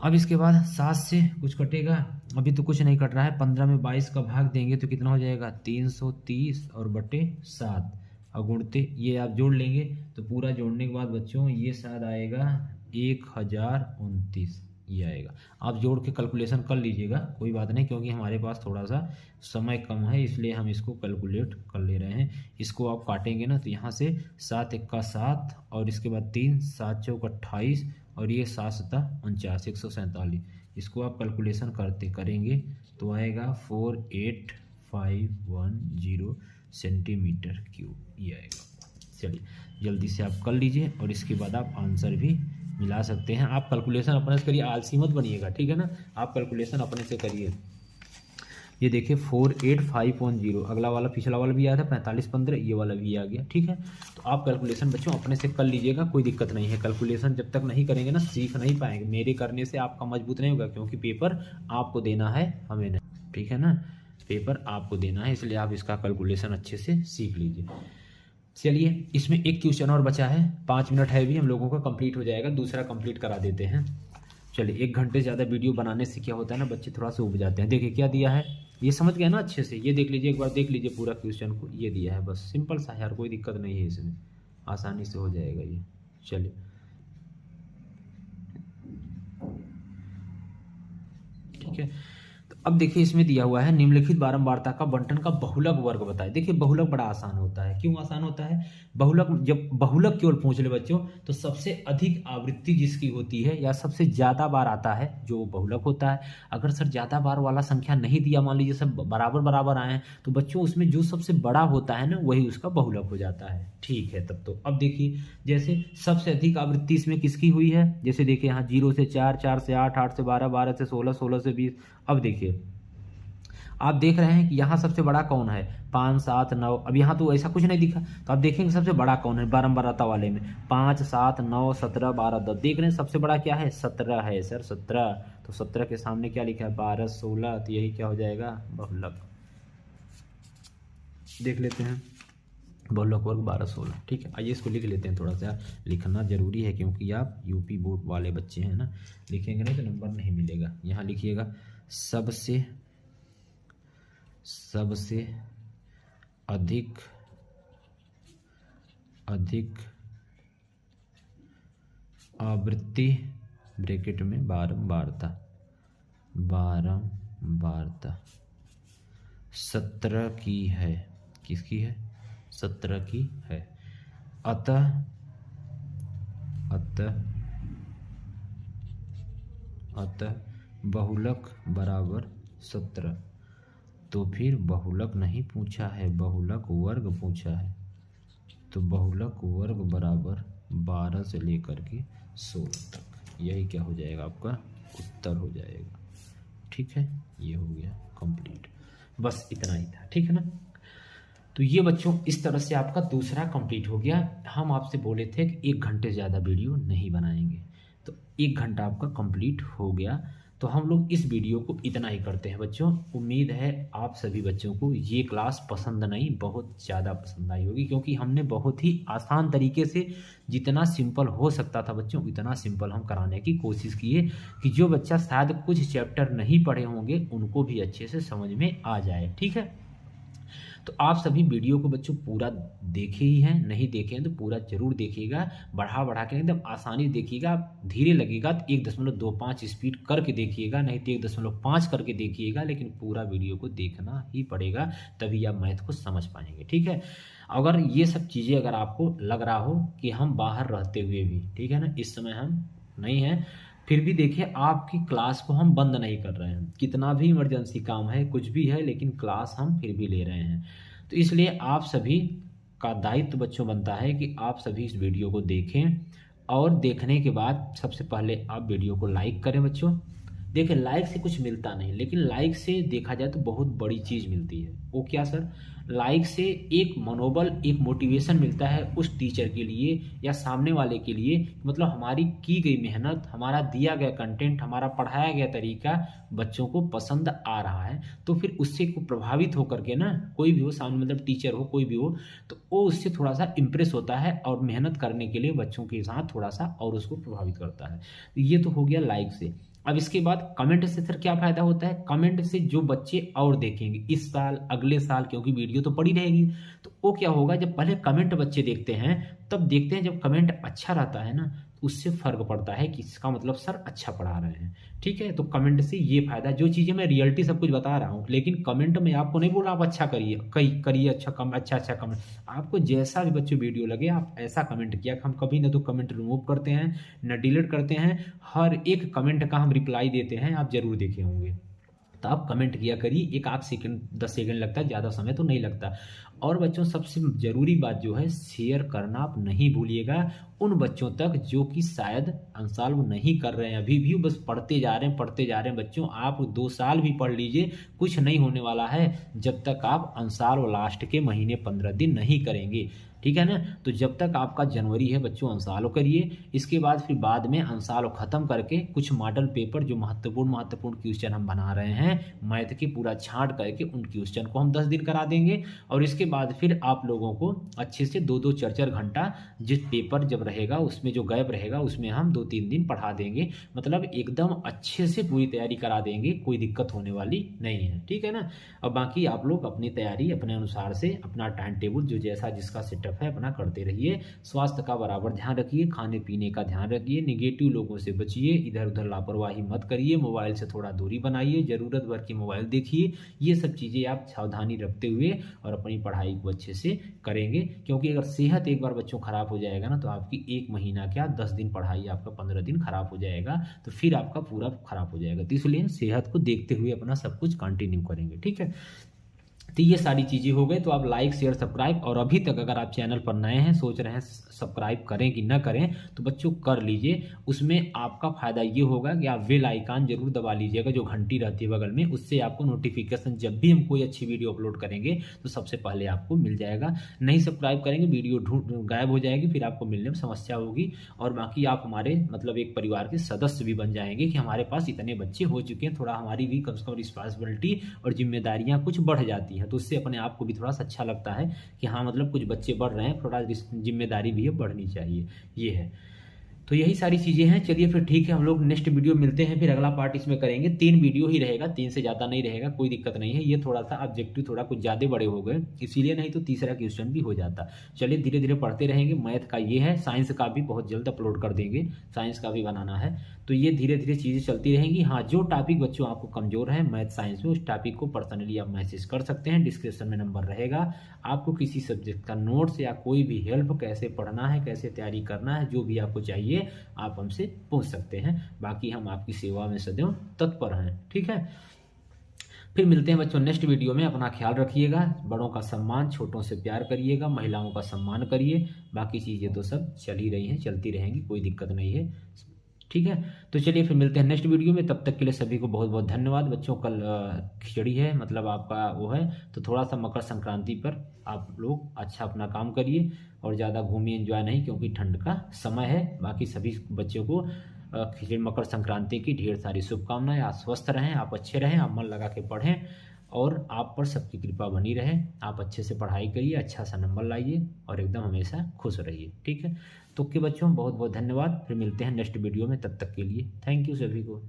अब इसके बाद 7 से कुछ कटेगा, अभी तो कुछ नहीं कट रहा है, 15 में 22 का भाग देंगे तो कितना हो जाएगा 330 और बटे 7 और गुणते ये आप जोड़ लेंगे तो पूरा जोड़ने के बाद बच्चों ये शायद आएगा 1029 ये आएगा। आप जोड़ के कैलकुलेशन कर लीजिएगा, कोई बात नहीं, क्योंकि हमारे पास थोड़ा सा समय कम है इसलिए हम इसको कैलकुलेट कर ले रहे हैं। इसको आप काटेंगे ना तो यहाँ से 7 × 1 = 7 और इसके बाद 3 7 × 4 = 28 और ये 7 × 7 = 49 147। इसको आप कैलकुलेशन करेंगे तो आएगा 48510 सेंटीमीटर क्यूब ये आएगा। चलिए जल्दी से आप कर लीजिए और इसके बाद आप आंसर भी मिला सकते हैं। आप कैलकुलेशन अपने से करिए, आलसी मत बनिएगा, ठीक है ना, आप कैलकुलेशन अपने से करिए। ये देखिए 48510, अगला वाला पिछला वाला भी आया था 4515, ये वाला भी आ गया, ठीक है। तो आप कैलकुलेशन बच्चों अपने से कर लीजिएगा, कोई दिक्कत नहीं है। कैलकुलेशन जब तक नहीं करेंगे ना सीख नहीं पाएंगे, मेरे करने से आपका मजबूत नहीं होगा, क्योंकि पेपर आपको देना है हमें नहीं, ठीक है ना, पेपर आपको देना है, इसलिए आप इसका कैलकुलेशन अच्छे से सीख लीजिए। चलिए इसमें एक क्वेश्चन और बचा है, 5 मिनट है भी हम लोगों का कंप्लीट हो जाएगा, दूसरा कंप्लीट करा देते हैं। चलिए 1 घंटे ज़्यादा वीडियो बनाने से क्या होता है ना, बच्चे थोड़ा सा उब जाते हैं। देखिए क्या दिया है, ये समझ गया ना अच्छे से, ये देख लीजिए एक बार, देख लीजिए पूरा क्वेश्चन को, ये दिया है बस, सिंपल सा है यार, कोई दिक्कत नहीं है इसमें, आसानी से हो जाएगा ये। चलिए ठीक है, तो अब देखिए इसमें दिया हुआ है निम्नलिखित बारंबारता का बंटन का बहुलक वर्ग बताए। देखिए बहुलक बड़ा आसान होता है, क्यों आसान होता है, बहुलक जब बहुलक केवल पूछ ले बच्चों तो सबसे अधिक आवृत्ति जिसकी होती है या सबसे ज़्यादा बार आता है जो बहुलक होता है। अगर सर ज़्यादा बार वाला संख्या नहीं दिया, मान लीजिए सब बराबर बराबर आए हैं, तो बच्चों उसमें जो सबसे बड़ा होता है ना वही उसका बहुलक हो जाता है, ठीक है। तब तो अब देखिए जैसे सबसे अधिक आवृत्ति इसमें किसकी हुई है, जैसे देखिए यहाँ 0 से 4, 4 से 8, 8 से 12, 12 से 16, 16 से 20। अब देखिए आप देख रहे हैं कि यहाँ सबसे बड़ा कौन है, 5 7 9, अब यहाँ तो ऐसा कुछ नहीं दिखा, तो आप देखेंगे सबसे बड़ा कौन है बारंबारता वाले में, 5 7 9 17 12 10, देख रहे हैं सबसे बड़ा क्या है 17 है सर 17, तो 17 के सामने क्या लिखा है 12 16, तो यही क्या हो जाएगा बहुलक। देख लेते हैं बहुलक वर्ग 12 16, ठीक है। आइए इसको लिख लेते हैं, थोड़ा सा लिखना जरूरी है क्योंकि आप यूपी बोर्ड वाले बच्चे हैं ना, लिखेंगे नहीं तो नंबर नहीं मिलेगा। यहाँ लिखिएगा सबसे अधिक आवृत्ति ब्रैकेट में बारंबारता 17 की है, किसकी है 17 की है। अतः बहुलक बराबर 17, तो फिर बहुलक नहीं पूछा है, बहुलक वर्ग पूछा है, तो बहुलक वर्ग बराबर 12 से लेकर के 16 तक, यही क्या हो जाएगा आपका उत्तर हो जाएगा, ठीक है। ये हो गया कंप्लीट, बस इतना ही था, ठीक है ना। तो ये बच्चों इस तरह से आपका दूसरा कंप्लीट हो गया। हम आपसे बोले थे कि 1 घंटे ज़्यादा वीडियो नहीं बनाएंगे, तो 1 घंटा आपका कंप्लीट हो गया। तो हम लोग इस वीडियो को इतना ही करते हैं बच्चों। उम्मीद है आप सभी बच्चों को ये क्लास पसंद नहीं बहुत ज़्यादा पसंद आई होगी, क्योंकि हमने बहुत ही आसान तरीके से जितना सिंपल हो सकता था बच्चों उतना सिंपल हम कराने की कोशिश किए कि जो बच्चा शायद कुछ चैप्टर नहीं पढ़े होंगे उनको भी अच्छे से समझ में आ जाए, ठीक है। तो आप सभी वीडियो को बच्चों पूरा देखे ही हैं, नहीं देखे हैं तो पूरा जरूर देखिएगा, बढ़ा के एकदम आसानी देखिएगा, धीरे लगेगा तो 1.25 स्पीड करके देखिएगा, नहीं तो 1.5 करके देखिएगा, लेकिन पूरा वीडियो को देखना ही पड़ेगा, तभी आप मैथ को समझ पाएंगे, ठीक है। अगर ये सब चीज़ें अगर आपको लग रहा हो कि हम बाहर रहते हुए भी, ठीक है ना, इस समय हम नहीं हैं, फिर भी देखिए आपकी क्लास को हम बंद नहीं कर रहे हैं, कितना भी इमरजेंसी काम है कुछ भी है लेकिन क्लास हम फिर भी ले रहे हैं। तो इसलिए आप सभी का दायित्व बच्चों बनता है कि आप सभी इस वीडियो को देखें, और देखने के बाद सबसे पहले आप वीडियो को लाइक करें बच्चों, देखिए लाइक से कुछ मिलता नहीं, लेकिन लाइक से देखा जाए तो बहुत बड़ी चीज़ मिलती है। वो क्या सर? लाइक से एक मनोबल, एक मोटिवेशन मिलता है उस टीचर के लिए या सामने वाले के लिए, मतलब हमारी की गई मेहनत, हमारा दिया गया कंटेंट, हमारा पढ़ाया गया तरीका बच्चों को पसंद आ रहा है। तो फिर उससे को प्रभावित होकर के ना, कोई भी हो सामने, मतलब टीचर हो कोई भी हो, तो वो उससे थोड़ा सा इम्प्रेस होता है और मेहनत करने के लिए बच्चों के साथ थोड़ा सा और उसको प्रभावित करता है। ये तो हो गया लाइक से। अब इसके बाद कमेंट से सर क्या फायदा होता है? कमेंट से जो बच्चे और देखेंगे इस साल, अगले साल, क्योंकि वीडियो तो पड़ी रहेगी, तो वो क्या होगा, जब पहले कमेंट बच्चे देखते हैं, तब देखते हैं जब कमेंट अच्छा रहता है ना, तो उससे फर्क पड़ता है कि इसका मतलब सर अच्छा पढ़ा रहे हैं। ठीक है, तो कमेंट से ये फायदा, जो चीज़ें मैं रियलिटी सब कुछ बता रहा हूँ, लेकिन कमेंट में आपको नहीं बोल रहा आप अच्छा करिए, करिए अच्छा, अच्छा कमेंट। आपको जैसा भी बच्चों वीडियो लगे आप ऐसा कमेंट किया। हम कभी ना तो कमेंट रिमूव करते हैं न डिलीट करते हैं, हर एक कमेंट का हम रिप्लाई देते हैं, आप जरूर देखे होंगे। तो आप कमेंट किया करिए, एक आध सेकंड 10 सेकंड लगता है, ज़्यादा समय तो नहीं लगता। और बच्चों सबसे ज़रूरी बात जो है, शेयर करना आप नहीं भूलिएगा उन बच्चों तक जो कि शायद अनसॉल्व नहीं कर रहे हैं अभी भी, बस पढ़ते जा रहे हैं पढ़ते जा रहे हैं। बच्चों आप 2 साल भी पढ़ लीजिए, कुछ नहीं होने वाला है जब तक आप अनसॉल्व लास्ट के महीने 15 दिन नहीं करेंगे। ठीक है ना? तो जब तक आपका जनवरी है बच्चों अनसॉल्व करिए, इसके बाद फिर बाद में अनसॉल्व ख़त्म करके कुछ मॉडल पेपर जो महत्वपूर्ण क्वेश्चन हम बना रहे हैं मैथ के, पूरा छाँट करके उन क्वेश्चन को हम 10 दिन करा देंगे। और इसके बाद फिर आप लोगों को अच्छे से 2-2 4-4 घंटा जिस पेपर जब रहेगा उसमें जो गैप रहेगा उसमें हम 2-3 दिन पढ़ा देंगे, मतलब एकदम अच्छे से पूरी तैयारी करा देंगे, कोई दिक्कत होने वाली नहीं है। ठीक है ना? अब बाकी आप लोग अपनी तैयारी अपने अनुसार से अपना टाइम टेबल जो जैसा जिसका सेटअप है अपना करते रहिए। स्वास्थ्य का बराबर ध्यान रखिए, खाने पीने का ध्यान रखिए, निगेटिव लोगों से बचिए, इधर उधर लापरवाही मत करिए, मोबाइल से थोड़ा दूरी बनाइए, ज़रूरत भर के मोबाइल देखिए। ये सब चीज़ें आप सावधानी रखते हुए और अपनी पढ़ाई को अच्छे से करेंगे, क्योंकि अगर सेहत एक बार बच्चों खराब हो जाएगा ना, तो आपकी 1 महीना क्या 10 दिन पढ़ाई आपका 15 दिन खराब हो जाएगा, तो फिर आपका पूरा खराब हो जाएगा। तो इसलिए सेहत को देखते हुए अपना सब कुछ कंटिन्यू करेंगे। ठीक है, तो ये सारी चीज़ें हो गई। तो आप लाइक शेयर सब्सक्राइब, और अभी तक अगर आप चैनल पर नए हैं, सोच रहे हैं सब्सक्राइब करें कि ना करें, तो बच्चों कर लीजिए। उसमें आपका फ़ायदा ये होगा कि आप बेल आइकन जरूर दबा लीजिएगा, जो घंटी रहती है बगल में, उससे आपको नोटिफिकेशन जब भी हम कोई अच्छी वीडियो अपलोड करेंगे तो सबसे पहले आपको मिल जाएगा। नहीं सब्सक्राइब करेंगे वीडियो गायब हो जाएगी, फिर आपको मिलने में समस्या होगी। और बाकी आप हमारे मतलब एक परिवार के सदस्य भी बन जाएंगे कि हमारे पास इतने बच्चे हो चुके हैं, थोड़ा हमारी भी कम से कम रिस्पॉन्सिबिलिटी और जिम्मेदारियाँ कुछ बढ़ जाती हैं, तो उससे अपने आप को भी थोड़ा सा अच्छा लगता है कि हाँ मतलब कुछ बच्चे बढ़ रहे हैं, थोड़ा जिम्मेदारी भी है बढ़नी चाहिए, ये है। तो यही सारी चीज़ें हैं। चलिए फिर ठीक है, हम लोग नेक्स्ट वीडियो मिलते हैं, फिर अगला पार्ट इसमें करेंगे। 3 वीडियो ही रहेगा, 3 से ज़्यादा नहीं रहेगा, कोई दिक्कत नहीं है। ये थोड़ा सा ऑब्जेक्टिव थोड़ा कुछ ज़्यादा बड़े हो गए इसीलिए, नहीं तो तीसरा क्वेश्चन भी हो जाता। चलिए धीरे धीरे पढ़ते रहेंगे। मैथ का ये है, साइंस का भी बहुत जल्द अपलोड कर देंगे, साइंस का भी बनाना है। तो ये धीरे धीरे चीज़ें चलती रहेंगी। हाँ, जो टॉपिक बच्चों आपको कमज़ोर है मैथ साइंस में, उस टॉपिक को पर्सनली आप मैसेज कर सकते हैं, डिस्क्रिप्शन में नंबर रहेगा। आपको किसी सब्जेक्ट का नोट्स या कोई भी हेल्प, कैसे पढ़ना है, कैसे तैयारी करना है, जो भी आपको चाहिए आप हमसे पूछ सकते हैं। बाकी हम आपकी सेवा में सदैव तत्पर हैं। ठीक है, फिर मिलते हैं बच्चों नेक्स्ट वीडियो में। अपना ख्याल रखिएगा, बड़ों का सम्मान, छोटों से प्यार करिएगा, महिलाओं का सम्मान करिए। बाकी चीज़ें तो सब चल ही रही हैं, चलती रहेंगी, कोई दिक्कत नहीं है। ठीक है, तो चलिए फिर मिलते हैं नेक्स्ट वीडियो में। तब तक के लिए सभी को बहुत बहुत धन्यवाद। बच्चों कल खिचड़ी है, मतलब आपका वो है, तो थोड़ा सा मकर संक्रांति पर आप लोग अच्छा अपना काम करिए और ज़्यादा घूमिए, एंजॉय नहीं, क्योंकि ठंड का समय है। बाकी सभी बच्चों को खिचड़ी मकर संक्रांति की ढेर सारी शुभकामनाएं। आप स्वस्थ रहें, आप अच्छे रहें, आप मन लगा के पढ़ें और आप पर सबकी कृपा बनी रहे। आप अच्छे से पढ़ाई करिए, अच्छा सा नंबर लाइए और एकदम हमेशा खुश रहिए। ठीक है, तो के बच्चों बहुत बहुत धन्यवाद। फिर मिलते हैं नेक्स्ट वीडियो में, तब तक के लिए थैंक यू सभी को।